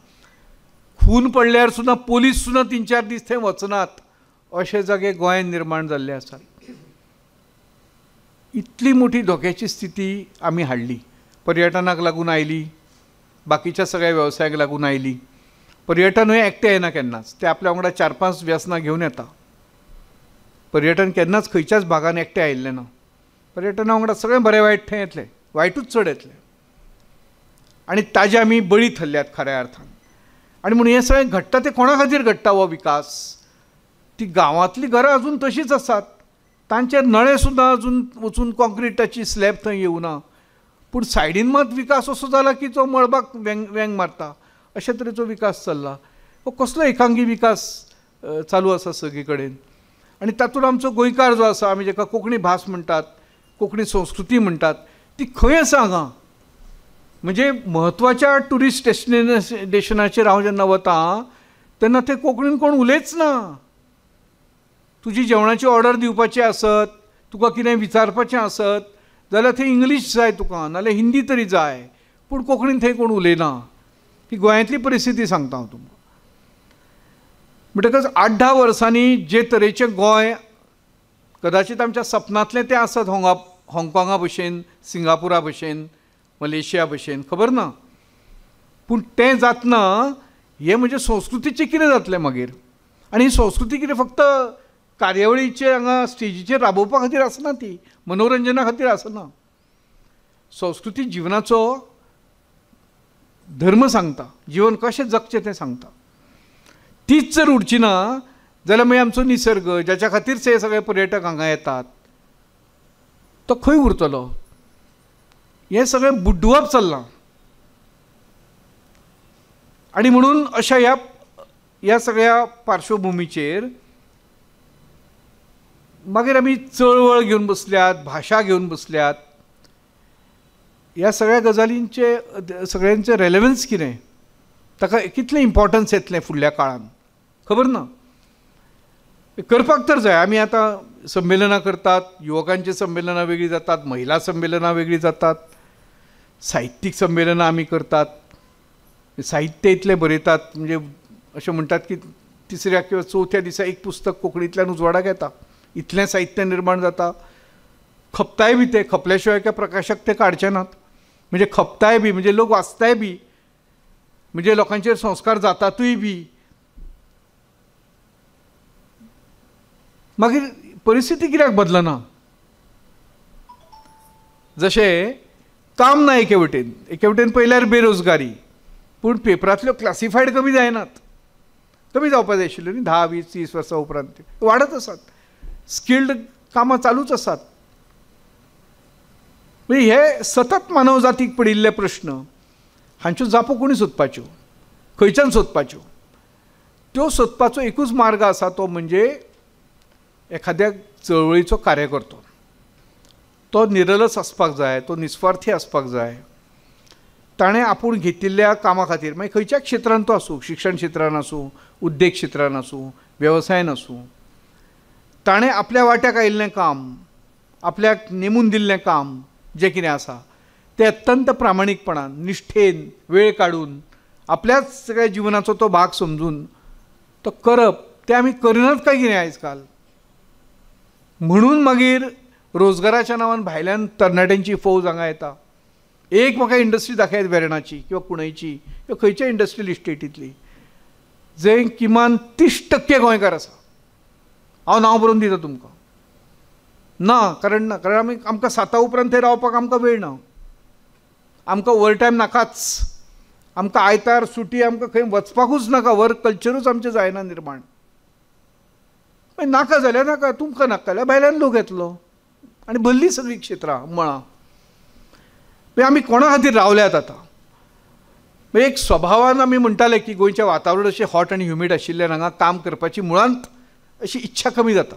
Speaker 3: खून पडल्यार सुद्दां पोलीस सुद्दां 3-4 दीस थंय वचनात अशे जागे गोंयांत निर्माण जाल्ले आसात. इतली मोठी धोक्याची स्थिती आमी हाडली. पर्यटनाक लागून आयली, बाकीच्या सगळ्या वेवसायाक लागून आयली. पर्यटनूय एकटें येना केन्नाच, ते आपल्या वांगडा 4-5 व्यसनां घेवन येता. पर्यटन केन्नाच खंयच्याच भागान एकटें आयिल्लें ना. पर्यटना वांगडा सगळें बरें वायट थंय येतलें, वायटूच चड येतलें. आनी ताजे आमी बळी थरल्यात खऱ्या अर्थान. आनी म्हणून हें सगळें घडटा तें कोणा खातीर घडटा हो विकास? ती गांवांतलीं घरां अजून तशींच आसात. तांचे नळे सुद्दां अजून वचून कॉन्क्रिटाची स्लॅब थंय येवना. पूण सायडीन मात विकास असो जाला की तो मळबाक वेंग मारता. अशे तरेचो विकास चल्ला. हो कसलो एकांगी विकास चालू आसा सगळे कडेन. आनी तातूंत आमचो गोंयकार जो आसा, आमी जेका कोंकणी भास म्हणटात, कोंकणी संस्कृती म्हणटात, ती खंय आसा हांगा? म्हणजे म्हत्वाच्या ट्युरिस्ट डेस्टिनेशनाचेर हांव जेन्ना वता तेन्ना ते कोंकणीन कोण उलयच ना. तुजी जेवणाची ऑर्डर दिवपाची आसत, तुका कितें विचारपाचें आसत जाल्यार थंय इंग्लीश जाय तुका, नाल्यार हिंदी तरी जाय, पूण कोंकणीन थंय कोण उलयना. ही गोंयांतली परिस्थिती सांगता हांव तुमकां. म्हणटकच 8-10 वर्सांनी जे तरेचें गोंय कदाचित आमच्या सपनांतलें तें आसत, हाँगकाँगा भशेन, सिंगापुरा भशेन, मलेशिया भशेन, खबर ना. पूण तें जातना हें म्हणजे संस्कृतीचें कितें जातलें मागीर? आनी ही संस्कृती कितें फक्त कार्यावळीचे हांगा स्टेजीचेर राबोवपा खातीर आसना, ती मनोरंजना खातीर आसना. संस्कृती जिवनाचो धर्म सांगता, जीवन कशें जगचें तें सांगता. तीच जर उरची ना जाल्यार मागीर आमचो निसर्ग, जाच्या खातीर ते सगळे पर्यटक हांगा येतात, तो खंय उरतलो? हें सगळें बुड्डुवप चल्लां. आनी म्हणून अशा ह्या सगळ्या पार्श्वभुमीचेर मागीर आमी चळवळ घेवन बसल्यात, भाशा घेवन बसल्यात. ह्या सगळ्या गजालींचे सगळ्यांचे रेलेवन्स कितें, ताका कितलें इम्पॉर्टन्स येतलें फुडल्या काळान, खबर ना. करपाक तर जाय. आमी आतां संमेलनां करतात, युवकांची संमेलनां वेगळी जातात, महिला संमेलनां वेगळी जातात, साहित्यीक संमेलनां आमी करतात, साहित्य इतलें बरयतात, म्हणजे अशें म्हणटात की 3ऱ्या किंवा 4थ्या दिसा एक पुस्तक कोंकणींतल्यान उजवाडाक येता. इतलें साहित्य निर्माण जाता. खपताय बी ते, खपल्या शिवाय काय प्रकाशक ते काडचे नात. म्हणजे खपताय बी, म्हणजे लोक वाचताय बी, म्हणजे लोकांचेर संस्कार जातातूय बी. मागीर परिस्थिती कित्याक बदलना? जशें काम ना एके वटेन पळयल्यार बेरोजगारी, पूण पेपरांतल्यो क्लासिफायड कमी जायनात. कमी जावपाक जाय आशिल्ल्यो न्ही, 10-20-30 वर्सां उपरांत वाडत आसात. स्किल्ड कामां चालूच आसात. म्हणजे हे सतत मानव जातीक पडिल्ले प्रश्न, हांच्यो जापो कोणी सोदपाच्यो, खंयच्यान सोदपाच्यो? त्यो सोदपाचो एकूच मार्ग आसा, तो म्हणजे एखाद्या चळवळीचो कार्यकर्तो. तो निरलस आसपाक जाय, तो निस्वार्थी आसपाक जाय. ताणें आपूण घेतिल्ल्या कामा खातीर, मागीर खंयच्या क्षेत्रांत तो आसूं, शिक्षण क्षेत्रांत आसूं, उद्देग क्षेत्रांत आसूं, वेवसायान आसूं, ताणें आपल्या वाट्याक आयिल्लें काम, आपल्याक नेमून दिल्लें काम जें कितें आसा तें अत्यंत प्रामाणीकपणान, निश्ठेन, वेळ काडून, आपल्याच सगळ्या जिवनाचो तो भाग समजून तो करप, तें आमी करिनात काय कितें आयज काल? म्हणून मागीर रोजगाराच्या नांवान भायल्यान तरणाट्यांची फौज हांगा येता. एक म्हाका इंडस्ट्री दाखयात वेर्णाची किंवा कुणयची किंवा खंयच्या इंडस्ट्रियल इस्टेटींतली, जंय किमान 30% गोंयकार आसा. हांव नांव बरोवन दिता तुमकां. ना, कारण आमकां 7 उपरांत थंय रावपाक आमकां वेळ ना, आमकां ओवर टायम नाकाच, आमकां आयतार सुटी आमकां खंय वचपाकूच नाका, वर्क कल्चरूच आमचें जायना निर्माण. नाका जाल्यार नाका, तुमकां नाका जाल्यार भायल्यान लोक येतलो आनी भरली सगळीं क्षेत्रां मळां. मागीर आमी कोणा खातीर रावल्यात आतां? मागीर एक स्वभावान आमी म्हणटाले की गोंयचें वातावरण अशें हॉट आनी ह्युमीड आशिल्ल्यान हांगा काम करपाची मुळांत अशी इच्छा कमी जाता.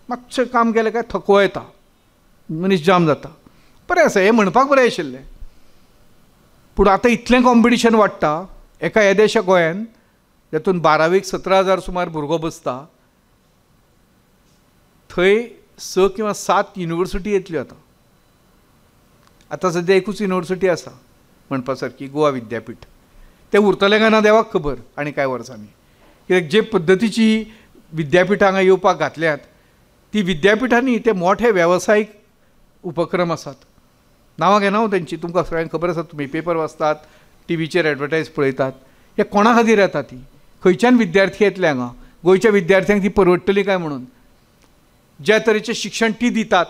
Speaker 3: मातशें काम केलें काय थकवा येता, मनीस जाम जाता. बरें आसा, हें म्हणपाक बरें आशिल्लें. पूण आतां इतलें कॉम्पिटिशन वाडटा एका येदेशा गोंयान जातून 12वीक 17,000 सुमार भुरगो बसता, थंय 6 किंवा 7 युनिवर्सिटी येतल्यो आतां. आतां सद्या एकूच युनिवर्सिटी आसा म्हणपा सारकी, गोवा विद्यापीठ. तें उरतलें काय ना देवाक खबर आनी कांय वर्सांनी. कित्याक जे पद्दतीची विद्यापिठां हांगा येवपाक घातल्यात, ती विद्यापिठांनी ते मोठे वेवसायीक उपक्रम आसात. नांवां घेना हांव तेंची, तुमकां सगळ्यांक खबर आसा, तुमी पेपर वाचतात, टीव्हीचेर एडवर्टायज पळयतात. हे कोणा खातीर येता ती? खंयच्यान विद्यार्थी येतले हांगा? गोंयच्या विद्यार्थ्यांक ती परवडटली काय म्हणून? ज्या तरेचें शिक्षण ती दितात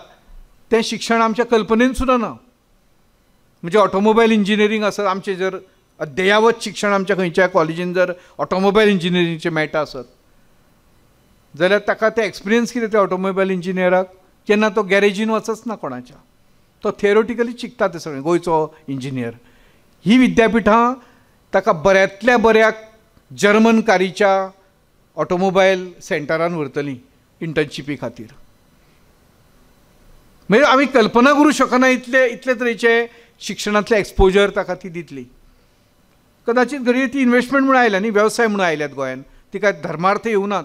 Speaker 3: तें शिक्षण आमच्या कल्पनेन सुद्दां ना. म्हणजे ऑटोमोबायल इंजिनियरींग आसत, आमचें जर अद्ययावत शिक्षण आमच्या खंयच्या कॉलेजीन जर ऑटोमोबायल इंजिनियरींगचें मेळटा आसत जाल्यार ताका तें एक्सपिरियन्स कितें त्या ऑटोमोबायल इंजिनियराक? केन्ना तो गॅरेजीन वचच ना कोणाच्या, तो थियोरिटिकली शिकता तें सगळें गोंयचो इंजिनियर. ही विद्यापिठां ताका बऱ्यांतल्या बऱ्या जर्मन कारीच्या ऑटोमोबायल सेंटरान व्हरतलीं इंटर्नशिपी खातीर. म्हणजे आमी कल्पना करूं शकना इतले तरेचे शिक्षणांतले एक्सपोजर ताका ती दितली. कदाचित घडये ती इन्वेस्टमेंट म्हणून आयल्या न्ही, वेवसाय म्हणून आयल्यात गोंयान, ती काय धर्मार्थ येवनात.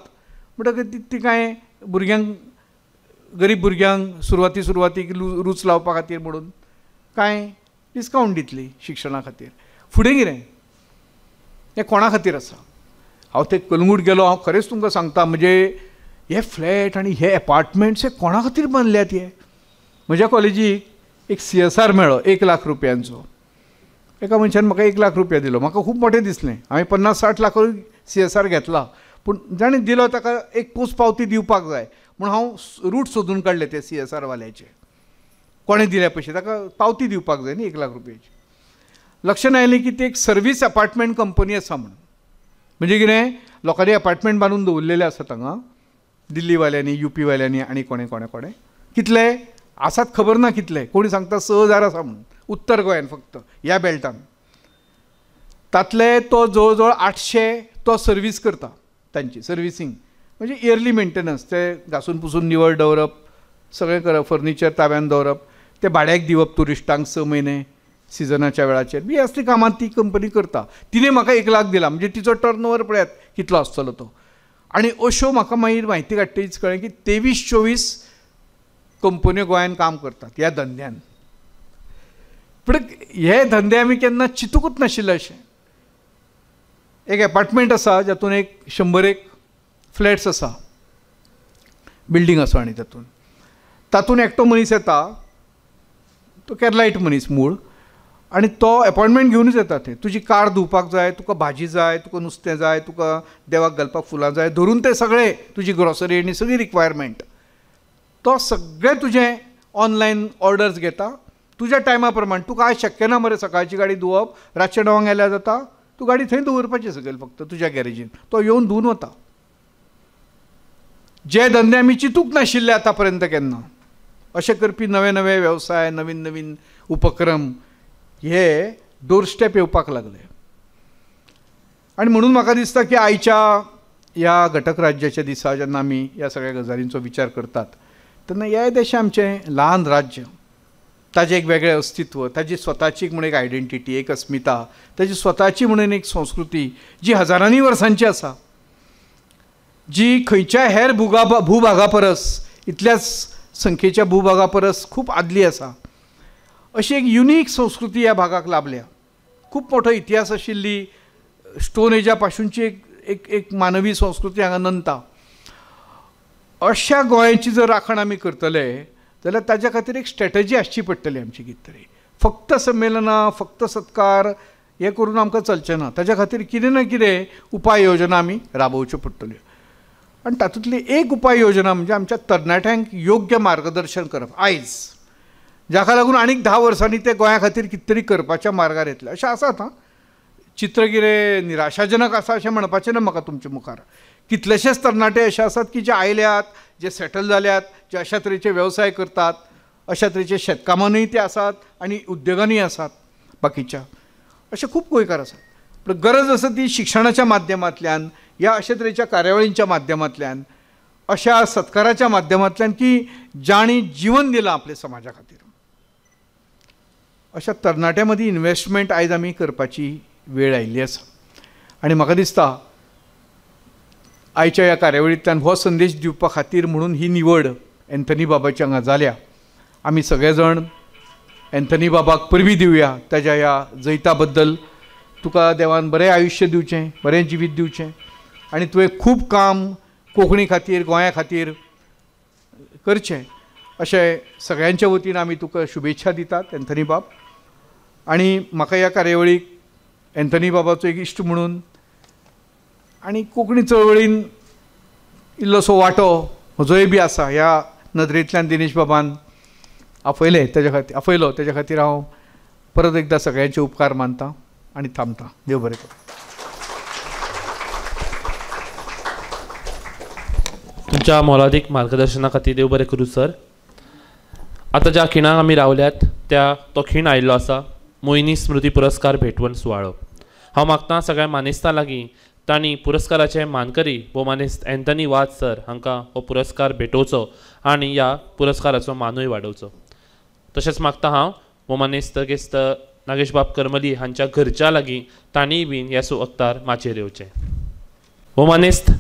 Speaker 3: म्हणटकीर ती कांय भुरग्यांक, गरीब भुरग्यांक सुरवातीक रूच लावपा खातीर म्हणून कांय डिस्कावंट दितली शिक्षणा खातीर. फुडें कितें? हें कोणा खातीर आसा? हांव ते कलंगूट गेलो, हांव खरेंच तुमकां सांगता, म्हणजे हे फ्लॅट आनी हे एपार्टमेंट्स हे कोणा खातीर बांदल्यात? हे म्हज्या कॉलेजीक एक CSR मेळ्ळो 1 लाख रुपयांचो. एका मनशान म्हाका 1 लाख रुपया दिलो. म्हाका खूब मोठें दिसलें. हांवें 50-60 लाखूय CSR घेतला, पूण जाणें दिलो ताका एक पोस्ट पावती दिवपाक जाय म्हणून हांव रूट सोदून काडले ते CSR वाल्याचे. कोणें दिले पयशे ताका पावती दिवपाक जाय न्ही 1 लाख रुपयाची. लक्षांत आयलें की ती एक सर्वीस अपार्टमेंट कंपनी आसा म्हणून. म्हणजे कितें, लोकांनी अपार्टमेंट बांदून दवरलेले आसात हांगा, दिल्ली वाल्यांनी, UP वाल्यांनी आनी कोणे कितले आसात खबर ना कितले. कोणी सांगता 6,000 आसा म्हणून उत्तर गोंयान फक्त ह्या बेल्टान. तातले तो जवळ जवळ 800 तो सर्वीस करता, तांची सर्विसींग म्हणजे इयरली मेंटेनन्स, ते घासून पुसून निवळ दवरप, सगळें करप, फर्निचर ताब्यान दवरप, ते भाड्याक दिवप टुरिस्टांक 6 म्हयने सिजनाच्या वेळाचेर बी असली कामां ती कंपनी करता. तिणें म्हाका 1 लाख दिला, म्हणजे तिचो टर्नओवर पळयात कितलो आसतलो तो. आनी अश्यो म्हाका मागीर म्हायती काडटकीच कळ्ळें की 23-24 कंपन्यो गोंयान काम करतात ह्या धंद्यान. पूण हे धंदे आमी केन्ना चिंतूंकूच नाशिल्ले अशें. एक एपार्टमेंट आसा जातून एक 100 फ्लॅट्स आसा, बिल्डींग आसा, आनी तातूंत एकटो मनीस येता, तो केरलायट मनीस मूळ, आनी तो अपॉयंटमेंट घेवनूच येता. थंय तुजी कार धुवपाक जाय, तुका भाजी जाय, तुका नुस्तें जाय, तुका देवाक घालपाक फुलां जाय, धरून ते सगळे तुजी ग्रॉसरी आनी सगळी रिक्वायरमेंट तो सगळें तुजें ऑनलायन ऑर्डर्स घेता तुज्या टायमा प्रमाण. तुका आयज शक्य ना मरे सकाळची गाडी धुवप, रातचे 9 गेल्यार जाता, तूं गाडी थंय दवरपाची सकयल फक्त तुज्या गॅरेजीन, तो येवन धुवन वता. जे धंदे आमी चिंतूंक नाशिल्ले आतां पर्यंत केन्ना, अशें करपी नवे नवे वेवसाय, नवीन नवीन उपक्रम हे डोरस्टेप येवपाक लागले. आनी म्हणून म्हाका दिसता की आयच्या ह्या घटक राज्याच्या दिसा जेन्ना आमी ह्या सगळ्या गजालींचो विचार करतात तेन्ना ह्या देशाचें आमचें ल्हान राज्य, ताजें एक वेगळें अस्तित्व, ताजी स्वताची म्हणून एक आयडेंटिटी, एक अस्मिता, ताजी स्वताची म्हणून एक संस्कृती जी हजारांनी वर्सांची आसा, जी खंयच्या हेर भूभागा परस, इतल्याच संख्येच्या भूभागा परस खूब आदली आसा. अशी एक युनीक संस्कृती ह्या भागाक लाभल्या. खूब मोठो इतिहास आशिल्ली स्टोन एजा पासूनची एक मानवी संस्कृती हांगा नंता. अशा गोंयाची जर राखण आमी करतले जाल्यार ताच्या खातीर एक स्ट्रॅटजी आसची पडटली आमची कितें तरी. फक्त संमेलनां, फक्त सत्कार हे करून आमकां चलचें ना. ताच्या खातीर कितें ना कितें उपाय योजना आमी राबोवच्यो पडटल्यो. आनी तातूंतली एक उपाय योजना म्हणजे आमच्या तरणाट्यांक योग्य मार्गदर्शन करप आयज, जाका लागून आनीक 10 वर्सांनी ते गोंया खातीर कितें तरी करपाच्या मार्गार येतले अशें आसात. चित्र कितें निराशाजनक आसा अशें म्हणपाचें ना म्हाका तुमच्या मुखार. कितलेशेच तरणाटे अशे आसात की जे आयल्यात, जे सेटल जाल्यात, जे अशा तरेचे वेवसाय करतात, अशा तरेचे शेतकामांनीय ते आसात आनी उद्योगांनीय आसात बाकीच्या, अशे खूब गोंयकार आसात. पण गरज आसा ती शिक्षणाच्या माध्यमांतल्यान, ह्या अशा तरेच्या कार्यावळींच्या माध्यमांतल्यान, अशा सत्काराच्या माध्यमांतल्यान की जाणी जीवन दिलां आपल्या समाजा खातीर, अशा तरणाट्यां मदीं इन्वेस्टमेंट आयज आमी करपाची वेळ आयिल्ली आसा. आनी म्हाका दिसता आयच्या ह्या कार्यावळींतल्यान हो संदेश दिवपा खातीर म्हणून ही निवड एन्थनी बाबाची हांगा जाल्या. आमी सगळे जाण एन्थनी बाबाक परबीं दिवया ताच्या ह्या जैता बद्दल. तुका देवान बरें आयुश्य दिवचें, बरें जिवीत दिवचें आनी तुवें खूब काम कोंकणी खातीर, गोंया खातीर करचें अशें सगळ्यांच्या वतीन आमी तुका शुभेच्छा दितात एन्थनी बाब. आनी म्हाका ह्या कार्यावळीक एन्थनी बाबाचो एक इश्ट म्हणून आनी कोंकणी चळवळीन इल्लोसो वांटो म्हजोय बी आसा, ह्या नदरेंतल्यान दिनेश बाबान आपयलो तेज्या खातीर हांव परत एकदां सगळ्यांचे उपकार मानतां आनी थांबतां. देव बरें करूं.
Speaker 1: तुमच्या मोलादीक मार्गदर्शना खातीर देव बरें करूं सर. आतां ज्या खिणाक आमी रावल्यात तो खीण आयिल्लो आसा मोहिनी स्मृती पुरस्कार भेटवण सुवाळो. हांव मागतां सगळ्या मानेस्तां लागीं तांणी पुरस्काराचे मानकरी भोवमानेस्त एन्थनी वाझ सर हांकां हो पुरस्कार भेटोवचो आनी ह्या पुरस्काराचो मानूय वाडोवचो. तशेंच मागतां हांव भोवमानेस्त गेस्त नागेश बाब करमली हांच्या घरच्या लागीं तांणीय बीन ह्या सुवक्तार माचयेर येवचें. भोवमानेस्त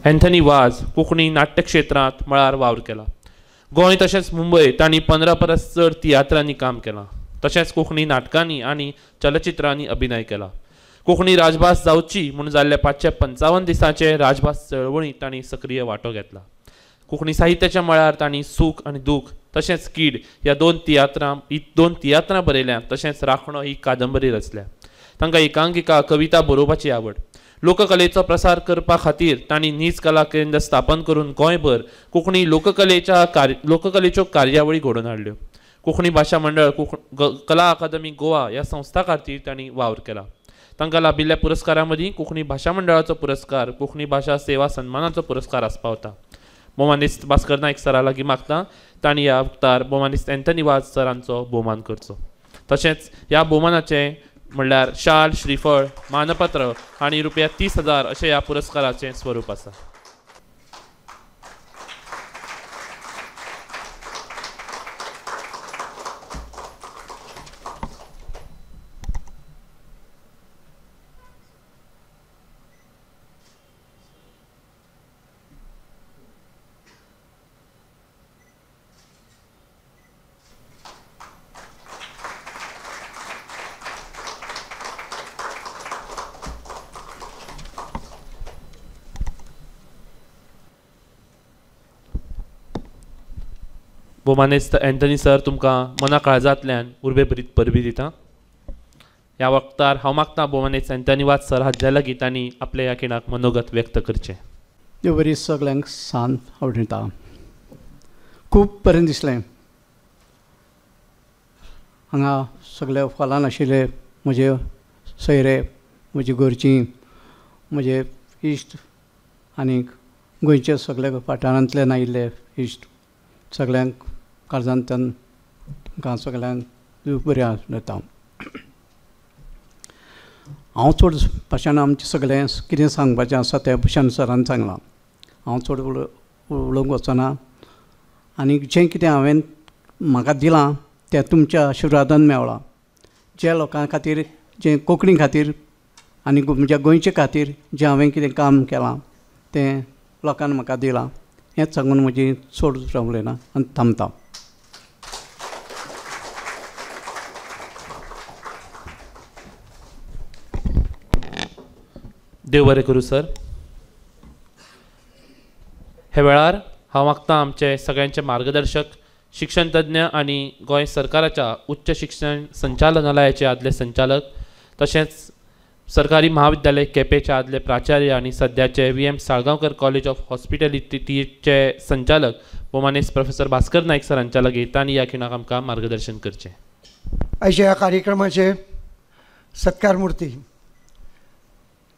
Speaker 1: एन्थनी वाझ कोंकणी नाट्य क्षेत्रांत मळार वावर केला. गोंय तशेंच मुंबय तांणी 15 परस चड तियात्रांनी काम केलां. तशेंच कोंकणी नाटकांनी आनी चलचित्रांनी अभिनय केला. कोंकणी राजभास जावची म्हूण जाल्ल्या 555 दिसांचे राजभास चळवळींत तांणी सक्रीय वांटो घेतला. कोंकणी साहित्याच्या मळार तांणी सूख आनी दूख तशेंच कीड ह्या दोन तियात्रां बरयल्यात. तशेंच राखणो ही कादंबरी रचल्या. तांकां एकांकिका कविता बरोवपाची आवड. लोककलेचो प्रसार करपा खातीर तांणी नीज कला केंद्र स्थापन करून गोंयभर कोंकणी लोककलेच्यो कार्यावळी घडोवन हाडल्यो. कोंकणी भाशा मंडळ, कला अकादमी गोवा ह्या संस्था खातीर तांणी वावर केला. तांकां लाभिल्ल्या पुरस्कारां मदीं कोंकणी भाशा मंडळाचो पुरस्कार, कोंकणी भाशा सेवा सन्मानाचो पुरस्कार आस्पावता. भोवमानेस्त भास्कर नायक सरा लागीं मागतां तांणी ह्या उक्तार भोवमानेस्त एन्थनी वाझ सरांचो भोवमान करचो. तशेंच ह्या भोवमानाचें म्हणल्यार शाल, श्रीफळ, मानपत्र आनी ₹30,000 अशें ह्या पुरस्काराचें स्वरूप आसा. भोवमानेस्त एन्थनी सर तुमकां मना काळजांतल्यान उर्बे भरीत परबीं दिता. ह्या वक्तार हांव मागतां भोवमानेस्त एन्थनी वाझ सर हाच्या लागीं तांणी आपल्या ह्या खिणाक मनोगत व्यक्त करचें.
Speaker 4: देव बरी सगल्यांक सांज आवडटा. खूब बरें दिसलें. हांगा सगळे फॉलान आशिल्ले म्हजे सयरे, म्हजी घरचीं, म्हजे इश्ट आनीक गोंयचे सगळे वाठारांतल्यान आयिल्ले इश्ट सगळ्यांक काळजांतल्यान तुमकां सगळ्यांक देव बरें आसूं. हांव चड भाशण आमचें सगळें कितें सांगपाचें आसा तें भुशण सरान सांगलां. हांव चड उलोवंक वचना. आनी जें कितें हांवें म्हाका दिलां तें तुमच्या आशिर्वादान मेवलां. जे लोकां खातीर, जें कोंकणी खातीर आनी म्हज्या गोंयचे खातीर जें हांवें कितें काम केलां तें लोकांनी म्हाका दिलां. हेंच सांगून म्हजी चड उलयना आनी थांबता.
Speaker 1: देव बरें करूं सर. हे वेळार हांव मागतां आमचे सगळ्यांचे मार्गदर्शक, शिक्षण तज्ञ आनी गोंय सरकाराच्या उच्च शिक्षण संचालनालयाचे आदले संचालक तशेंच सरकारी महाविद्यालय केपेंच्या आदले प्राचार्य आणि सध्याचे VM साळगांवकर कॉलेज ऑफ हॉस्पिटॅलिटीचे संचालक पोमानेस प्रोफेसर भास्कर नायक सरांच्या लागीं तांणी ह्या खिणाक आमकां मार्गदर्शन करचें.
Speaker 5: आयच्या ह्या कार्यक्रमाचे सत्कार मूर्ती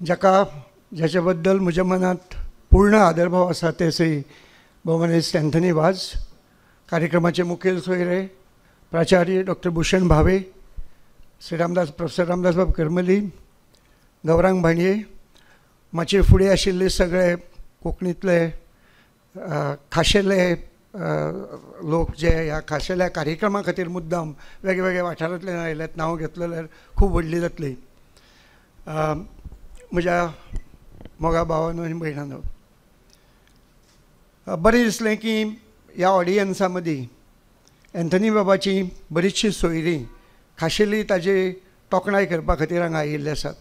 Speaker 5: ज्याच्या बद्दल म्हज्या मनात पूर्ण आदरभाव आसा ते श्री भोवमानेस एंथनी वाज, कार्यक्रमाचे मुखेल सोयरे प्राचार्य डॉक्टर भूषण भावे, श्री प्रोफेसर रामदासबाब करमली, गौरांग भाणये, मातशे फुडें आशिल्ले सगळे कोंकणीतले खाशेले लोक जे ह्या खाशेल्या कार्यक्रमा खातीर मुद्दाम वेगवेगळ्या वाठारांतल्यान आयल्यात, नांव घेतलें जाल्यार खूब व्हडली जातली. म्हज्या मोगा भावांनो आनी भयणांनो, बरें दिसलें की ह्या ऑडियन्सा मदीं एंथनी बाबाची बरीचशी सोयरीं खाशेली ताजी तोखणाय करपा खातीर हांगा आयिल्ले आसात.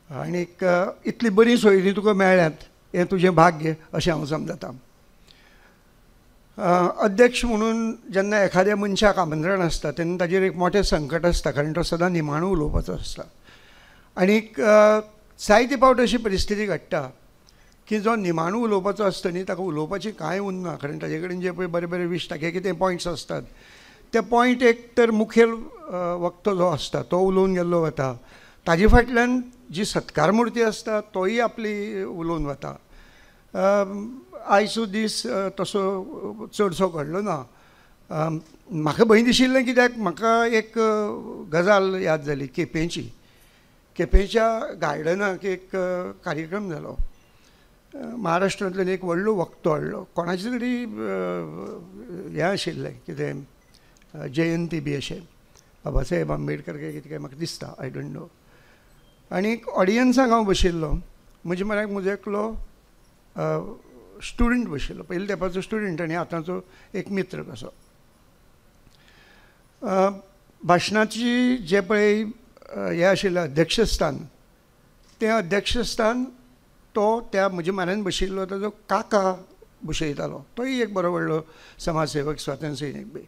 Speaker 5: आनीक इतली बरी सोयरीं तुका मेळ्ळ्यात हें तुजें भाग्य अशें हांव समजतां. अध्यक्ष म्हणून जेन्ना एखाद्या मनशाक आमंत्रण आसता तेन्ना ताजेर एक मोठें संकट आसता, कारण तो सदां निमाणो उलोवपाचो आसता. आनीक जायते फावट अशी परिस्थिती घडटा की जो निमाणो उलोवपाचो आसता न्ही ताका उलोवपाची कांय उरना, कारण ताजे कडेन जे पळय बरे बरे 20% कितें पॉयंट्स आसतात ते पॉयंट एक तर मुखेल वक्तो जो आसता तो उलोवन गेल्लो वता, ताजे फाटल्यान जी सत्कार मुर्ती आसता तोय आपली उलोवन वता. आयचो दीस तसो चडसो घडलो ना. म्हाका भंय दिशिल्लें कित्याक म्हाका एक गजाल याद जाली केपेंच्या गार्डनाक एक कार्यक्रम जालो. महाराष्ट्रांतल्यान एक व्हडलो वक्तो हाडलो, कोणाचे तरी हें आशिल्लें कितें जयंती बी अशें, बाबासाहेब आंबेडकर काय कितें काय म्हाका दिसता, आय डोंट नो. आनीक ऑडियन्साक हांव बशिल्लो, म्हज्या म्हऱ्याक म्हजो एकलो स्टुडंट बशिल्लो, पयले तेंपाचो स्टुडंट आनी आतांचो एक मित्र कसो. भाशणाची जे पळय हें आशिल्लें अध्यक्षस्थान, तें अध्यक्षस्थान तो त्या म्हज्या म्हऱ्यान बशिल्लो ताजो काका भुशयतालो. तोय एक बरो व्हडलो समाजसेवक, स्वातंत्र्य सैनीक बी.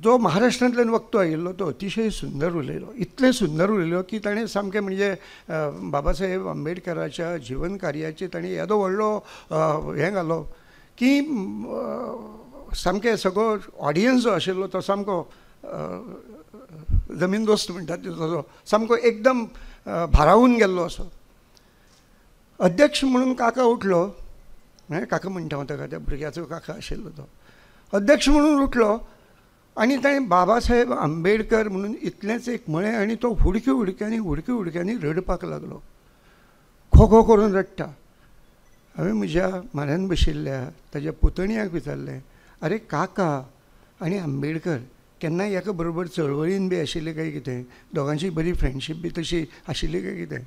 Speaker 5: जो महाराष्ट्रांतल्यान वक्तो आयिल्लो तो अतिशय सुंदर उलयलो, इतलें सुंदर उलयलो की ताणें सामकें म्हणजे बाबासाहेब आंबेडकराच्या जिवन कार्याची ताणें येदो व्हडलो हें घालो की सामकें सगळो ऑडियन्स जो आशिल्लो तो सामको जमीनदोस्त म्हणटात तसो सामको एकदम भारावून गेल्लो असो. अध्यक्ष म्हणून काका उठलो, काका म्हणटा हांव ताका, त्या भुरग्याचो काका आशिल्लो तो. अध्यक्ष म्हणून उठलो आनी ताणें बाबासाहेब आंबेडकर म्हणून इतलेंच एक म्हळें आनी तो हुडक्यो हुडक्यांनी रडपाक लागलो, खो खो करून रडटा. हांवें म्हज्या म्हऱ्यान बशिल्ल्या ताज्या पुतणयाक विचारलें, आरे काका आनी आंबेडकर केन्नाय एका बरोबर चळवळीन बी आशिल्ले काय कितें, दोगांची बरी फ्रेंडशीप बी तशी आशिल्ली काय कितें?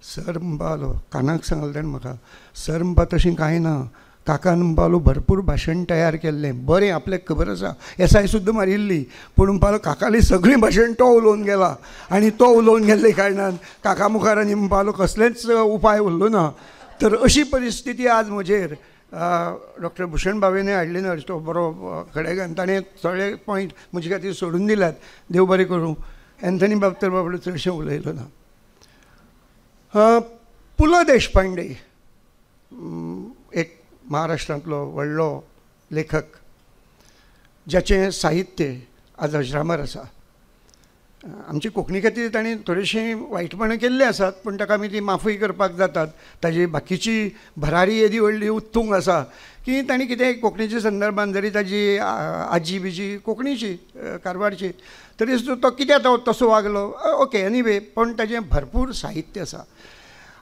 Speaker 5: सर म्हणपालो, कानाक सांगलें ताणें म्हाका, सर म्हणपा तशें कांय ना, काकान म्हणपालो भरपूर भाशण तयार केल्लें, बरें आपल्याक खबर आसा, SI सुद्दां मारिल्ली, पूण म्हणपालो काकाली सगळीं भाशण तो उलोवन गेला आनी तो उलोवन गेल्ले कारणान काका मुखार आनी म्हणपालो कसलेच उपाय उरलो ना. तर अशी परिस्थिती आज म्हजेर डॉक्टर भूषण भावेने हाडली ना, तो बरो खडेगान ताणें सगळे पॉयंट म्हजे खातीर सोडून दिल्यात, देव बरें करूं. एंथनी बाबतीर बाबडे चडशें उलयलो ना. पु ल देशपांडे एक महाराष्ट्रांतलो व्हडलो लेखक, ज्याचें साहित्य आज अजरामर आसा. आमची कोंकणी खातीर ताणें थोडीशीं वायटपणां केल्लीं आसात, पूण ताका आमी ती माफूय करपाक जातात. ताजी बाकीची भरारी येदी व्हडली उत्तूंग आसा की ताणें कितें कोंकणीच्या संदर्भान जरी ताजी आजी बिजी कोंकणीची कारवारची, तरी तो कित्याक तो तसो वागलो, ओके एनीवे, पण ताजें भरपूर साहित्य आसा.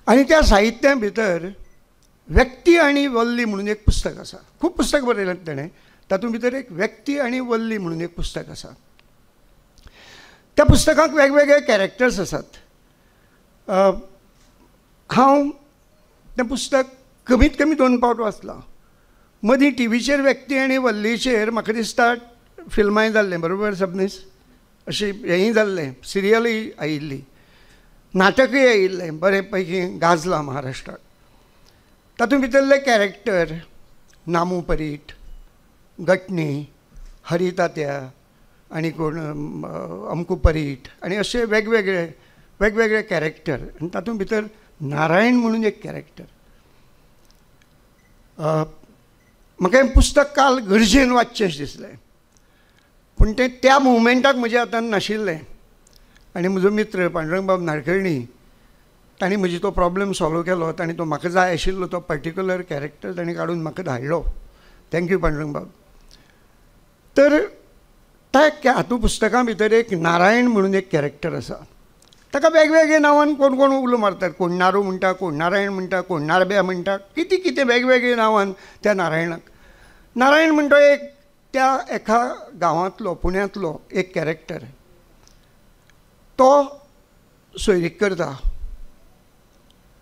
Speaker 5: आनी त्या साहित्या भितर व्यक्ती आनी वल्ली म्हणून एक पुस्तक आसा. खूब पुस्तक बरयल्यात ताणें, तातूंत भितर एक व्यक्ती आनी वल्ली म्हणून एक पुस्तक आसा. त्या पुस्तकांत वेगवेगळे कॅरेक्टर्स आसात. हांव तें पुस्तक कमीत कमी 2 फावट वाचलां. मदीं टीव्हीचेर व्यक्ती आनी वल्लीचेर म्हाका दिसता फिल्मांय जाल्लें, बरोबर सबनीस, अशी हेंय जाल्लें, सिरियलूय आयिल्ली, नाटकूय आयिल्लें, बरें पैकी गाजलां महाराष्ट्रांत. तातूंत भितरले कॅरेक्टर नामू परीट, गटणी, हरितात्या, आनी कोण अमकू परीट आनी अशे वेगवेगळे कॅरेक्टर आनी तातूंत भितर नारायण म्हणून एक कॅरेक्टर. म्हाका हें पुस्तक काल गरजेन वाचचें अशें दिसलें, पूण तें त्या मुवमेंटाक म्हज्या हातान नाशिल्लें. आनी म्हजो मित्र पांडुरंगबाब नाडकर्णी तांणी म्हजी तो प्रॉब्लेम सॉल्व केलो. तांणी तो म्हाका जाय आशिल्लो तो पर्टिक्युलर कॅरेक्टर तांणी काडून म्हाका धाडलो. थँक्यू पांडुरंगबाब. तर त्या हातूंत पुस्तका भितर एक नारायण म्हणून एक कॅरेक्टर आसा. ताका वेगवेगळे नांवान कोण कोण उलो मारतात. कोण नारू म्हणटा, कोण नारायण म्हणटा, कोण नारब्या म्हणटा, कितें कितें वेगवेगळे नांवान त्या नारायणाक. नारायण म्हणटा एक त्या एका गांवांतलो पुण्यांतलो एक कॅरेक्टर. तो सोयरीक करता.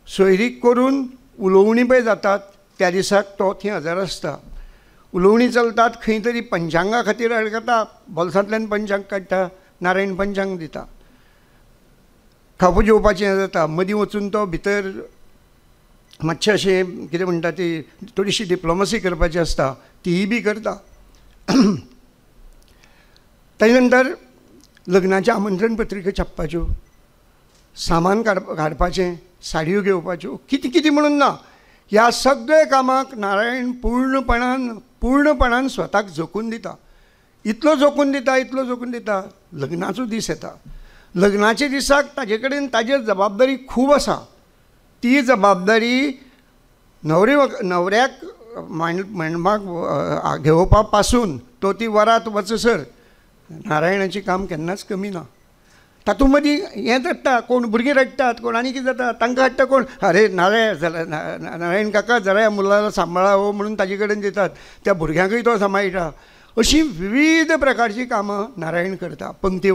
Speaker 5: सोयरीक करून उलोवणी पळय जातात त्या दिसाक तो थंय हजर आसता. उलोवणी चलतात, खंय तरी पंचांगा खातीर अडकता, बोल्सांतल्यान पंचांग काडटा, नारायण पंचांग दिता. खावपा जेवपाचें जाता, मदीं वचून तो भितर मातशें अशें कितें म्हणटा ती थोडीशी डिप्लोमसी करपाची आसता, तीय बी करता. ताजे नंतर लग्नाचे आमंत्रण पत्रिका छापपाच्यो, सामान काडपाचें, साडयो घेवपाच्यो, कितें कितें म्हणून ना, ह्या सगळे कामाक नारायण पूर्णपणान स्वताक झोकून दिता. इतलो झोकून दिता लग्नाचो दीस येता. लग्नाच्या दिसाक ताजे कडेन ताजेर जबाबदारी खूब आसा. ती जबाबदारी न्हवऱ्याक मांडपाक घेवपा पासून तो ती वरात वचसर नारायणाचें काम केन्नाच कमी ना. तातूंत मदीं हें रडटा, कोण भुरगीं रडटात, कोण आनी कितें जाता, तांकां हाडटा कोण, अरे नारायण काका जरा ह्या मुलाला सांबाळा हो म्हणून ताजे कडेन दितात. त्या भुरग्यांकूय तो सांबाळटा. अशीं विविध प्रकारची कामां नारायण करता. पंक्ती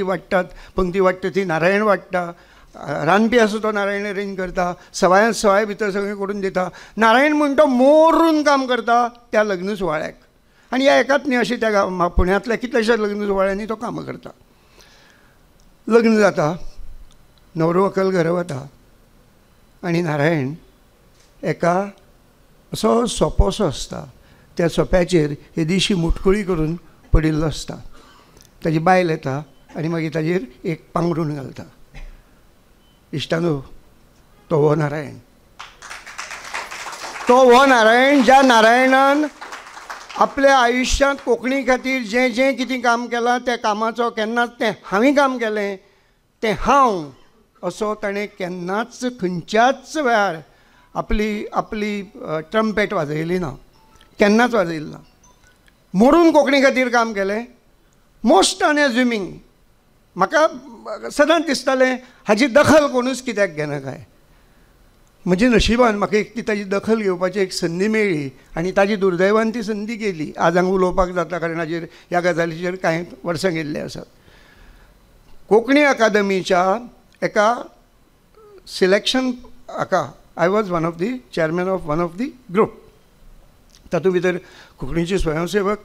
Speaker 5: वाडटा ती नारायण वाडटा. रांदपी आसा तो नारायण अरेंज करता. सवाय भितर सगळें करून दिता. नारायण म्हणटा मोरून काम करता त्या लग्न सुवाळ्याक. आनी ह्या एकाच न्ही अशें त्या पुण्यांतल्या कितल्याश्या लग्न सुवाळ्यांनी तो कामां करता. लग्न जाता, न्हवरो व्हंकल घरा वता आनी नारायण एका असो सोंपोसो आसता. त्या सोंप्याचेर हे दिशी मुटकुळी करून पडिल्लो आसता. ताजी बायल येता आनी मागीर ताजेर एक पांगरूण घालता. इश्टानो, तो हो नारायण ज्या नारायणान आपल्या आयुश्यांत कोंकणी खातीर जें कितें काम केलां त्या कामाचो केन्नाच तें हांवें काम केलें तें हांव असो ताणें केन्नाच खंयच्याच वेळार आपली ट्रम्पेट वाजयली ना, केन्नाच वाजयली ना. मोडून कोंकणी खातीर काम केलें. मोस्ट अनएज्युमींग. म्हाका सदांच दिसतालें हाची दखल कोणूच कित्याक घेना काय. म्हजे नशिबान म्हाका एक ती ताजी दखल घेवपाची एक संदी मेळ्ळी आनी ताजी दुर्दैवान ती संदी गेली. आज हांगा उलोवपाक जाता कारण हाजेर ह्या गजालीचेर कांय वर्सां गेल्लीं आसात. कोंकणी अकादमीच्या एका सिलेक्शन हाका I was one of the chairman of one of the group. तातूंत भितर कोंकणीचे स्वयंसेवक,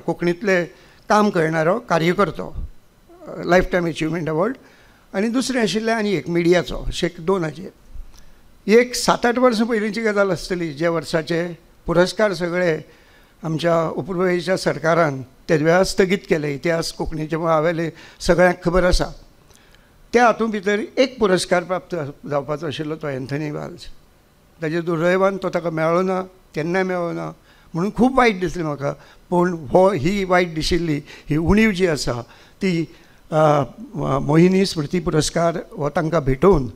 Speaker 5: कोंकणींतले काम करणारो कार्यकर्तो, लायफ टायम अचिव्हमेंट अवॉर्ड, आनी दुसरें आशिल्लें आनी एक मिडियाचो, अशें 2 हाजेर. एक 7-8 वर्सां पयलींची गजाल आसतली, जे वर्साचे पुरस्कार सगळे आमच्या उपरवयच्या सरकारान तेद वेळार स्थगीत केले. इतिहास कोंकणीचे हांवेले सगळ्यांक खबर आसा. त्या हातूंत भितर एक पुरस्कार प्राप्त जावपाचो आशिल्लो, तो एंथनी वाल्स. ताजे दुर्दैवान तो ताका मेळ्ळो ना, केन्नाय मेळ्ळो ना म्हणून खूब वायट दिसलें म्हाका. पूण ही वायट दिशिल्ली ही उणीव जी आसा ती मोहिनी स्मृती पुरस्कार हो तांकां भेटोवन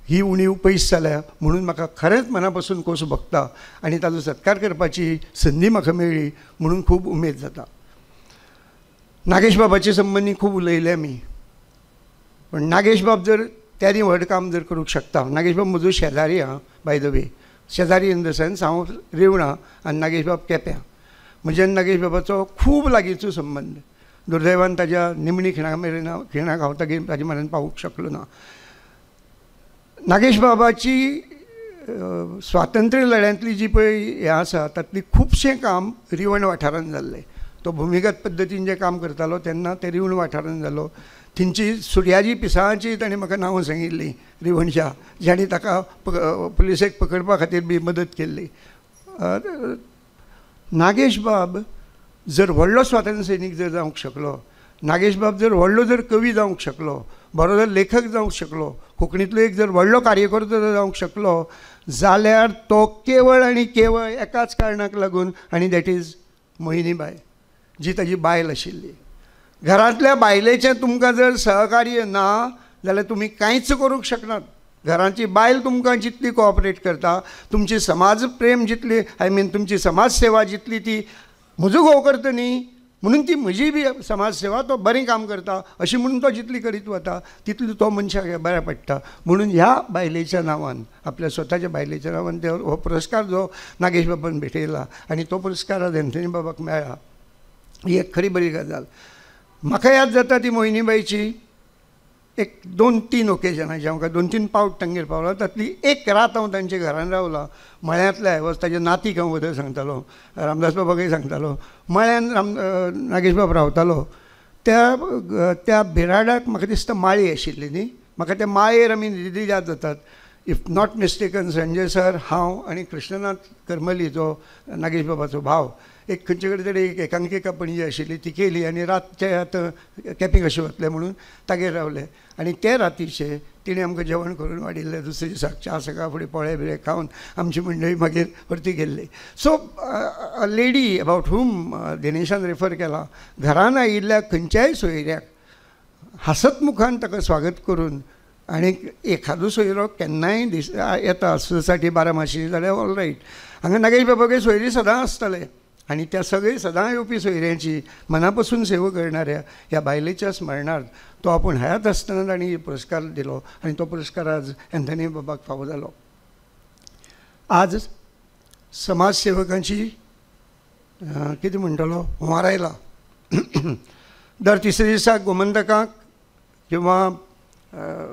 Speaker 5: ही उणीव पयस जाल्या म्हणून म्हाका खरेंच मना पासून खोस भोगता आनी ताजो सत्कार करपाची संदी म्हाका मेळ्ळी म्हणून खूब उमेद जाता. नागेश बाबाचे संबंदी खूब उलयले आमी, पण नागेश बाब जर त्यानी व्हड काम जर करूंक शकता. नागेश बाब म्हजो शेजारी आहा, बाय द वे. शेजारी इन द सेन्स हांव रेवणा आनी नागेश बाब केप्यां. म्हज्या नागेश बाबाचो खूब लागींचो संबंद. दुर्दैवान ताज्या निमणी खिणाक हांव ताजे म्हऱ्यान पावूंक शकलो ना. नागेश बाबाची स्वातंत्र्य लढ्यांतली जी पळय हें आसा तातूंतली खुबशें काम रिवण वाठारांत जाल्लें. तो भुमिगत पद्दतीन जें काम करतालो तेन्ना तें रिवण वाठारांत जालो. थंयची सुर्याजी पिसाळांची ताणें म्हाका नांवां सांगिल्लीं रिवणच्या, जाणी ताका पुलिसेक पकडपा खातीर बी मदत केल्ली. नागेश बाब जर व्हडलो स्वातंत्र्य सैनीक जर जावंक शकलो, नागेश बाब जर व्हडलो जर कवी जावंक शकलो, बरो जर लेखक जावंक शकलो, कोंकणीतलो एक जर व्हडलो कार्यकर्तो जर जावंक शकलो, जाल्यार तो केवळ आनी केवळ एकाच कारणाक लागून, आनी दॅट इज मोहिनीबाई, जी ताजी बायल आशिल्ली. घरांतल्या बायलेचें तुमकां जर सहकार्य ना जाल्यार तुमी कांयच करूंक शकनात. घराची बायल तुमकां जितली कोऑपरेट करता, तुमची समाज प्रेम जितली, आय मीन तुमची समाज सेवा जितली ती म्हजो घोव करता न्ही, म्हणून ती म्हजी बी समाज सेवा तो बरें काम करता अशी म्हणून तो जितली करीत वता तितली तो मनशाक बऱ्या पडटा. म्हणून ह्या बायलेच्या नांवान, आपल्या स्वताच्या बायलेच्या नांवान ते हो पुरस्कार जो नागेश बाबान भेटयला आनी तो पुरस्कार आज एंथनी बाबाक मेळ्ळा, ही एक खरी बरी गजाल. म्हाका याद जाता ती मोहिनीबाईची एक 2-3 ओकेजनां जी म्हाका 2-3 पावट तांगेर पावला, तातली एक रात हांव तांच्या घरान रावला. मळ्यांतल्या वच ताच्या नातीक हांव बद्दल सांगतालो, रामदास बाबाकय सांगतालो. मळ्यान नागेश बाब रावतालो. त्या बिराडाक म्हाका दिसता माळी आशिल्ली न्ही, म्हाका त्या माळयेर आमी न्हिदी याद जातात. If not mistaken Sanjay sir, हांव आनी कृष्णनाथ करमली जो नागेश बाबाचो भाव, एक खंयचे कडेन तरी एक एकांकिका पणजी आशिल्ली ती केली आनी रातचे आतां कॅपिंग अशें वतले म्हणून तागेर रावले. आनी ते रातीचे तिणें आमकां जेवण करून वाडिल्लें. दुसरे दिसाक च्या सकाळ फुडें पोळे बिळे खावन आमची मंडळी मागीर परती गेल्ली. So a lady about whom दिनेशान रेफर केला, घरान आयिल्ल्या खंयच्याय सोयऱ्याक हसत मुखान ताका स्वागत करून, आनी एखादो सोयरो केन्नाय येता सोसायटी बारामाशी जाल्यार ऑल रायट. हांगा नागेश बाबागे सोयरी सदां आसताले आनी त्या सगळी सदां येवपी सोयऱ्यांची मना पासून सेवा करणाऱ्या ह्या बायलेच्या स्मरणार्थ तो आपूण हयात आसतना ताणी पुरस्कार दिलो आनी तो पुरस्कार आज एंथनी बाबाक फावो जालो. आज समाज सेवकांची कितें म्हणटलो हुंवार आयला. दर तिसरे दिसाक गोमंतकाक किंवा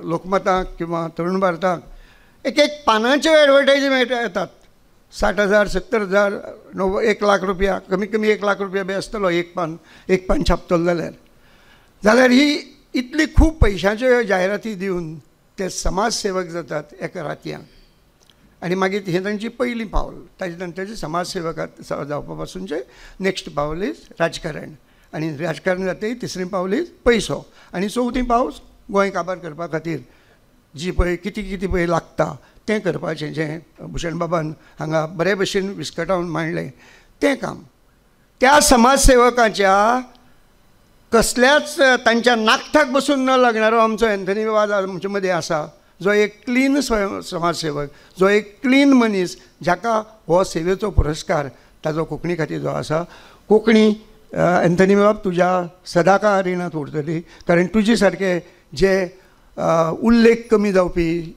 Speaker 5: लोकमताक किंवा तरुण भारताक एक पानाच्यो एडवर्टायजी येतात. 60,000, 70,000, 1 लाख रुपया, कमीत कमी 1 लाख रुपया बी आसतलो एक पान छापतलो जाल्यार ही इतली खूब पयशांच्यो जायराती दिवन ते समाज सेवक जातात एका रातयान. आनी मागीर हें तांची पयलीं पावल. ताजे नंतरचे समाज सेवकात जावपा पासूनचे नेक्स्ट पावल इज राजकारण, आनी राजकारण जातकीर तिसरें पावल इज पयसो, आनी चवथी पावल गोंय काबार करपा खातीर जी पळय कितें पळय लागता तें करपाचें, जें भुशण बाबान हांगा बरे भशेन विस्कटावन मांडलें तें काम. त्या समाज सेवकाच्या कसल्याच तांच्या नाखटाक बसून न लागणारो आमचो एंथनी बाबा आमचे मदीं आसा, जो एक क्लीन समाज सेवक, जो एक क्लीन मनीस, जाका हो सेवेचो पुरस्कार ताजो कोंकणी खातीर जो आसा. कोंकणी एंथनी बाब तुज्या सदांकाळ रिणांत उरतली, कारण तुजे सारके जे उल्लेख कमी जावपी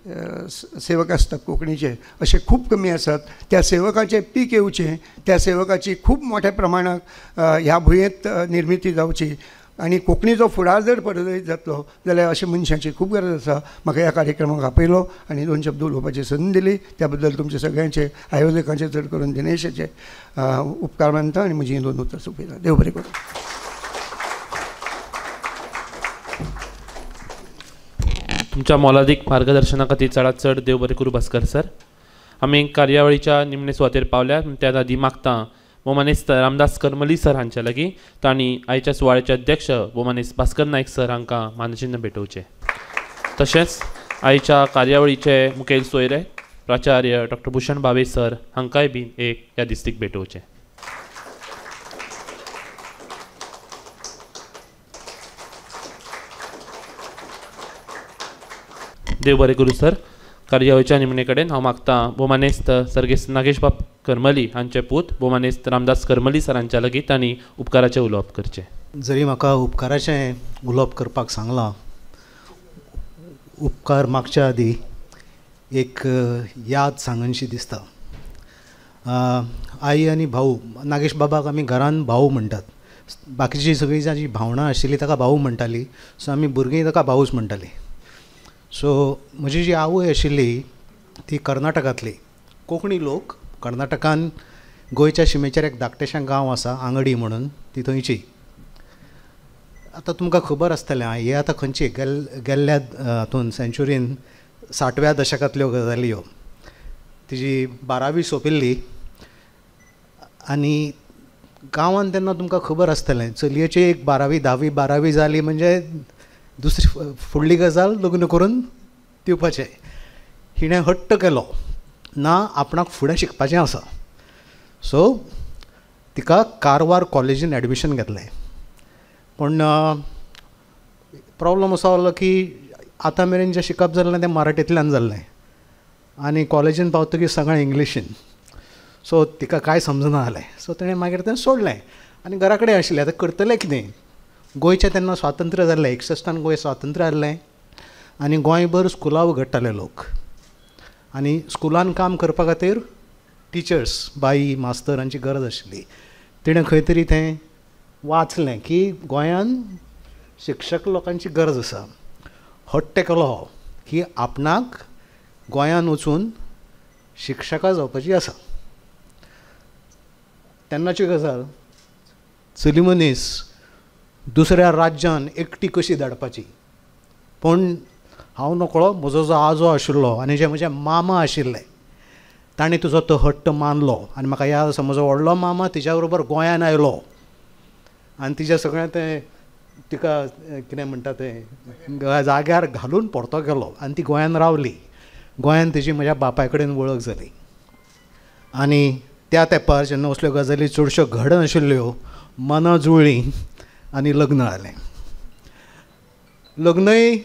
Speaker 5: सेवक आसतात कोंकणीचे अशे खूब कमी आसात. त्या सेवकाचें पीक येवचें, त्या सेवकाची खूब मोठ्या प्रमाणात ह्या भुंयेंत निर्मिती जावची आनी कोंकणीचो फुडार जर परतयत जातलो जाल्यार अशा मनशांची खूब गरज आसा. म्हाका ह्या कार्यक्रमाक आपयलो आनी 2 शब्द उलोवपाची संद दिली, त्या बद्दल तुमचे सगळ्यांचे आयोजकांचे चड करून दिनेशाचे उपकार मानता आनी म्हजी 2 उतर सोंपयता. देव बरें करूं.
Speaker 1: तुमच्या मोलादीक मार्गदर्शना खातीर चडांत चड देव बरें करूं भास्कर सर. आमी कार्यावळीच्या निमणे सुवातेर पावल्यात. त्या आदी मागता भोवमानेस्त रामदास करमली सर हांचे लागीं तांणी आयच्या सुवाळ्याचे अध्यक्ष भोवमानेस्त भास्कर नायक सर हांकां मानचिन्ह भेटोवचें. तशेंच आयच्या कार्यावळीचे मुखेल सोयरे प्राचार्य डॉ. भुशण भावे सर हांकांय बीन एक ह्या दिसतीक भेटोवचें. देव बरें करूं सर. कार्यावळीच्या निमणे कडेन हांव मागता भोवमानेस्त सर्गेस्त नागेश बाब करमली हांचे पूत भोवमानेस्त रामदास करमली सरांच्या लागीं तांणी उपकाराचें उलोवप करचें.
Speaker 6: जरी म्हाका उपकाराचें उलोवप करपाक सांगलां, उपकार मागच्या आदी एक याद सांगनशी दिसता. आई आनी भाऊ, नागेश बाबाक आमी घरान भाऊ म्हणटात. बाकीची सगळी जी भावना आशिल्ली ताका भाऊ म्हणटाली, सो आमी भुरगीं ताका भाऊच म्हणटाली. सो म्हजी जी आवय आशिल्ली ती कर्नाटकांतली. कोंकणी लोक कर्नाटकान गोंयच्या शिमेचेर एक धाकटेशें गांव आसा आंगडी म्हणून, ती थंयची. आतां तुमकां खबर आसतलें हे आतां खंयची गेल्ल्या हातून सेंच्युरीन 60व्या दशकांतल्यो गजाली ह्यो. तिजी 12वी सोंपिल्ली आनी गांवांत तेन्ना तुमकां खबर आसतलें चलयेची एक 12वी 10वी 12वी जाली म्हणजे दुसरी फुडली गजाल लग्न करून दिवपाचें. हिणें हट्ट केलो ना आपणाक फुडें शिकपाचें आसा. सो तिका कारवार कॉलेजीन एडमिशन घेतलें. पूण प्रॉब्लम असो जालो की आतां मेरेन जें शिकप जाल्लें तें मराठींतल्यान जाल्लें आनी कॉलेजीन पावतकीर सगळें इंग्लिशीन. सो तिका कांय समजना जालें. सो तिणें मागीर तें सोडलें आनी घरा कडेन आशिल्लें. आतां करतलें कितें? गोंयचें तेन्ना स्वातंत्र्य जाल्लें 61 गोंय स्वातंत्र्य जाल्लें आनी गोंयभर स्कुलां उगडटाले लोक आनी स्कुलान काम करपा खातीर टिचर्स बाई मास्तरांची गरज आशिल्ली. तिणें खंय तरी तें वाचलें की गोंयान शिक्षक लोकांची गरज आसा. हट्ट केलो की आपणाक गोंयान वचून शिक्षका जावपाची आसा. तेन्नाची गजाल चली मनीस दुसऱ्या राज्यान एकटी कशी धाडपाची. पूण हांव नकळो म्हजो जो आजो आशिल्लो आनी जे म्हजे मामा आशिल्ले ताणें तुजो तो हट्ट मानलो आनी म्हाका याद आसा म्हजो व्हडलो मामा तिच्या बरोबर गोंयान आयलो आनी तिजें सगळें तें तिका कितें म्हणटा तें जाग्यार घालून परतो गेलो आनी ती गोंयान रावली. गोंयान तिची म्हज्या बापाय कडेन वळख जाली. आनी त्या तेंपार जेन्ना असल्यो गजाली चडश्यो घडनाशिल्ल्यो मनां जुळ्ळीं आनी लग्न जालें. लग्नय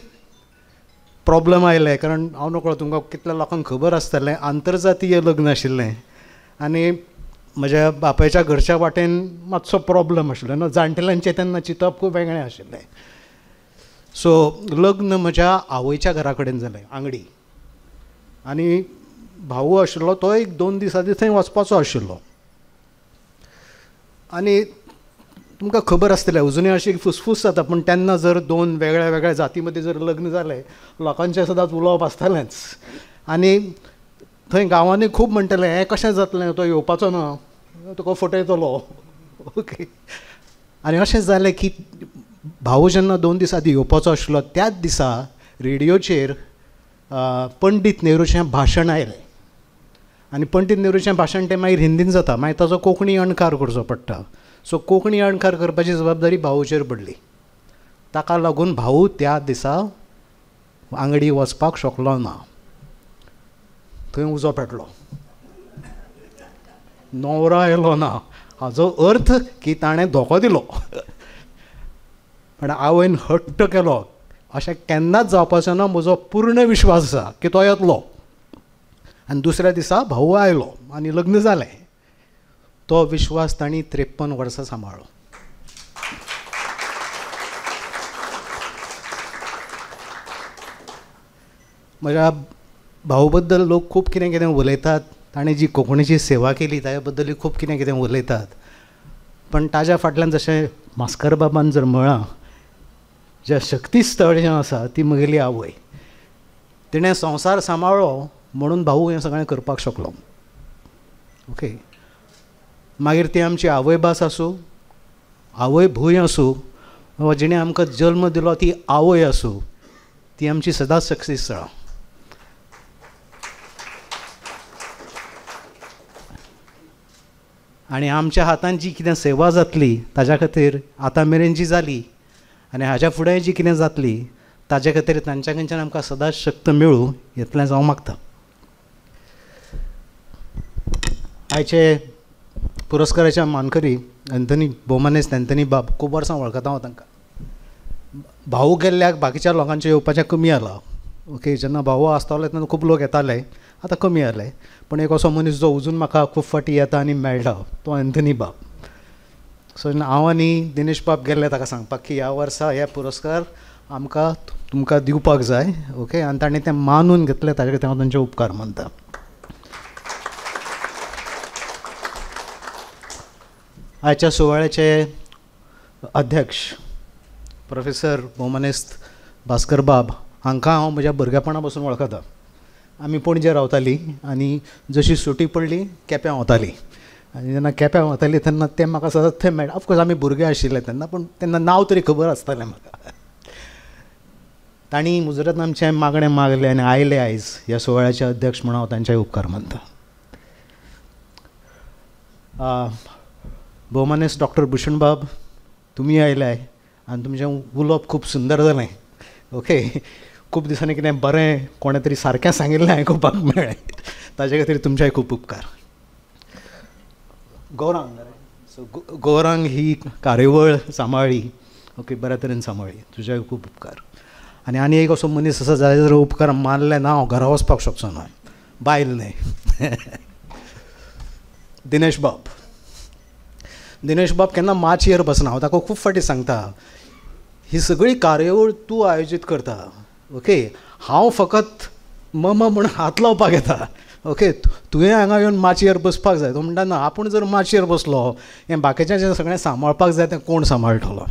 Speaker 6: प्रॉब्लम आयले कारण हांव नकळो तुमकां कितल्या लोकांक खबर आसतलें आंतरजातीय लग्न आशिल्लें आनी म्हज्या बापायच्या घरच्या वाटेन मातसो प्रॉब्लम आशिल्लो न्हू. जाणटेल्यांचें तेन्ना चिंतप खूब वेगळें आशिल्लें. सो लग्न म्हज्या आवयच्या घरा कडेन जालें आंगडी. आनी भाऊ आशिल्लो तो एक 2 दीस आदी थंय वचपाचो आशिल्लो. आनी तुमकां खबर आसतलें अजुनूय अशी फुसफूस जाता पूण तेन्ना जर 2 वेगळ्या वेगळ्या जाती मदीं जर लग्न जालें लोकांचें सदांच उलोवप आसतालेंच. आनी थंय गांवांनी खूब म्हणटाले हें कशें जातलें तो येवपाचो ना तुका फटयतलो. ओके. आनी अशें जालें की भाऊ जेन्ना 2 दीस आदी येवपाचो आशिल्लो त्याच दिसा रेडिओचेर पंडीत नेहरूचें भाशण आयलें. आनी पंडीत नेहरूचें भाशण तें मागीर हिंदीन जाता मागीर ताजो कोंकणी अणकार करचो पडटा. सो कोंकणी अणकार करपाची जबाबदारी भाऊचेर पडली. ताका लागून भाऊ त्या दिसा आंगडी वचपाक शकलो ना. थंय उजो पेटलो. न्हवरो आयलो ना हाचो अर्थ की ताणें धोको दिलो. पण आवयन हट्ट केलो अशें केन्नाच जावपाचें ना म्हजो पूर्ण विश्वास आसा की तो येतलो. आनी दुसऱ्या दिसा भाऊ आयलो आनी लग्न जालें. तो विश्वास तांणी 53 वर्सां सांबाळ्ळो. म्हज्या भाऊ बद्दल लोक खूब कितें कितें उलयतात. ताणें जी कोंकणीची सेवा केली ताचे बद्दलूय खूब कितें कितें उलयतात. पण ताज्या फाटल्यान जशें मास्कर बाबान जर म्हळां जें शक्तीस्थळ जें आसा ती म्हगेली आवय. तिणें संवसार सांबाळ्ळो म्हणून भाऊ हें सगळें करपाक शकलो. ओके. मागीर ती आमची आवयभास आसूं आवय भूंय आसूं वा जिणें आमकां जल्म दिलो ती आवय आसूं ती आमची सदांच शक्तीस्थळां. आनी आमच्या हातान जी कितें सेवा जातली ताज्या खातीर आतां मेरेन जी जाली आनी हाज्या फुडें जी कितें जातली ताजे खातीर तांच्या कडच्यान आमकां सदांच शक्त मेळूं इतलें हांव मागतां. आयचे पुरस्काराच्या मानकरी एंथनी बोमानेस्त एंथनी बाब खूब वर्सां वळखता हांव तांकां. भाऊ गेल्ल्याक बाकीच्या लोकांचें येवपाचें कमी जालां. ओके. जेन्ना भाऊ आसताले तेन्ना खूब लोक येताले आतां कमी जाले. पूण एक असो मनीस जो अजून म्हाका खूब फावटी येता आनी मेळटा तो एंथनी बाब. सो हांव आनी दिनेश बाब गेल्ले ताका सांगपाक की ह्या वर्सा हे पुरस्कार आमकां तुमकां दिवपाक जाय. ओके. आनी ताणें तें मानून घेतलें ताजे खातीर हांव तांचे उपकार मानता. आयच्या सुवाळ्याचे अध्यक्ष प्रोफेसर बोमानेस्त भास्कर बाब हांकां हांव म्हज्या भुरगेपणा पासून वळखता. आमी पणजे रावतालीं आनी जशी सुटी पडली केप्यां वतालीं आनी जेन्ना केप्यां वतालीं तेन्ना ते म्हाका सदांच थंय मेळटा. ऑफकोर्स आमी भुरगे आशिल्ले तेन्ना पूण तेन्ना नांव तरी खबर आसतालें म्हाका. तांणी मुजरत आमचें मागणें मागलें आनी आयले आयज ह्या सुवाळ्याचे अध्यक्ष म्हणून हांव तांचेय उपकार मानता. भोवमानेस्त डॉक्टर भुशणबाब, तुमी आयलाय आनी तुमचें उलोवप खूब सुंदर जालें. ओके, खूब दिसांनी कितें बरें कोणें तरी सारकें सांगिल्लें आयकुपाक मेळ्ळें, ताजे खातीर तुमचेय खूब उपकार. गौरांग, सो गौरांग ही कार्यावळ सांबाळ्ळी, ओके, बऱ्या तरेन सांबाळ्ळी, तुजेय खूब उपकार. आनी एक असो मनीस आसा जाल्यार जर उपकार मानले ना हांव घरा वचपाक शकचो ना, बायल न्हय. दिनेश बाब केन्ना माचयेर बसना. हांव ताका खूब फावटी सांगता, ही सगळी कार्यावळ तूं आयोजीत करता, ओके, हांव फकत म्हणून हात लावपाक येता. ओके, तुवें हांगा येवन माचयेर बसपाक जाय. तो म्हणटा ना, आपूण जर माचयेर बसलो हें बाकीचें जें सगळें सांबाळपाक जाय तें कोण सांबाळटलो.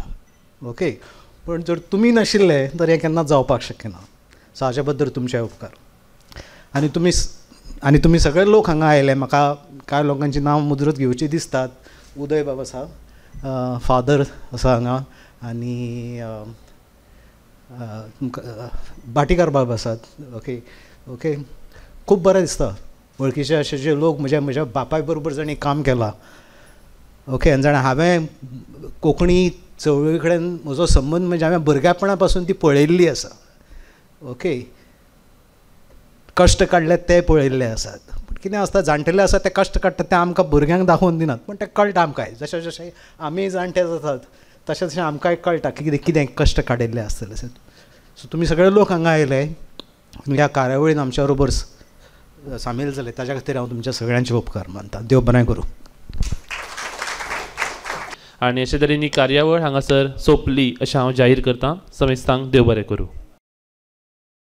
Speaker 6: ओके, पण जर तुमी नाशिल्ले तर हें केन्ना जावपाक शक्य ना. सो हाचे बद्दल तुमचे उपकार. आनी तुमी सगळे लोक हांगा आयले. म्हाका कांय लोकांची नांव मुजरत घेवची दिसतात. उदय बाब आसा, फादर आसा हांगा, आनी भाटीकार बाब आसात. ओके, खूब बरें दिसता वळखीचे अशे जे लोक म्हज्या बापाय बरोबर जाणी काम केलां. ओके, आनी जाणा हांवें कोंकणी चळवळी कडेन म्हजो संबंद म्हणजे हांवें भुरग्यापणा पासून ती पळयल्ली आसा. ओके, कश्ट काडले ते पळयल्ले आसात. पूण कितें आसता, जाणटेले आसा ते कश्ट काडटात ते आमकां भुरग्यांक दाखोवन दिनात, पूण ते कळटा आमकांय. जशें जशें आमी जाणटे जातात तशें तशें आमकांय कळटा की कितें कश्ट काडिल्ले आसतले. सो तुमी सगळे लोक हांगा आयले, ह्या कार्यावळीन आमच्या बरोबर सामील जाले, ताच्या खातीर हांव तुमच्या सगळ्यांचे उपकार मानता. देव बरें करूं.
Speaker 1: आनी अशे तरेन ही कार्यावळ हांगासर सोंपली अशें हांव जाहीर करतां. समेस्तांक देव बरें करूं.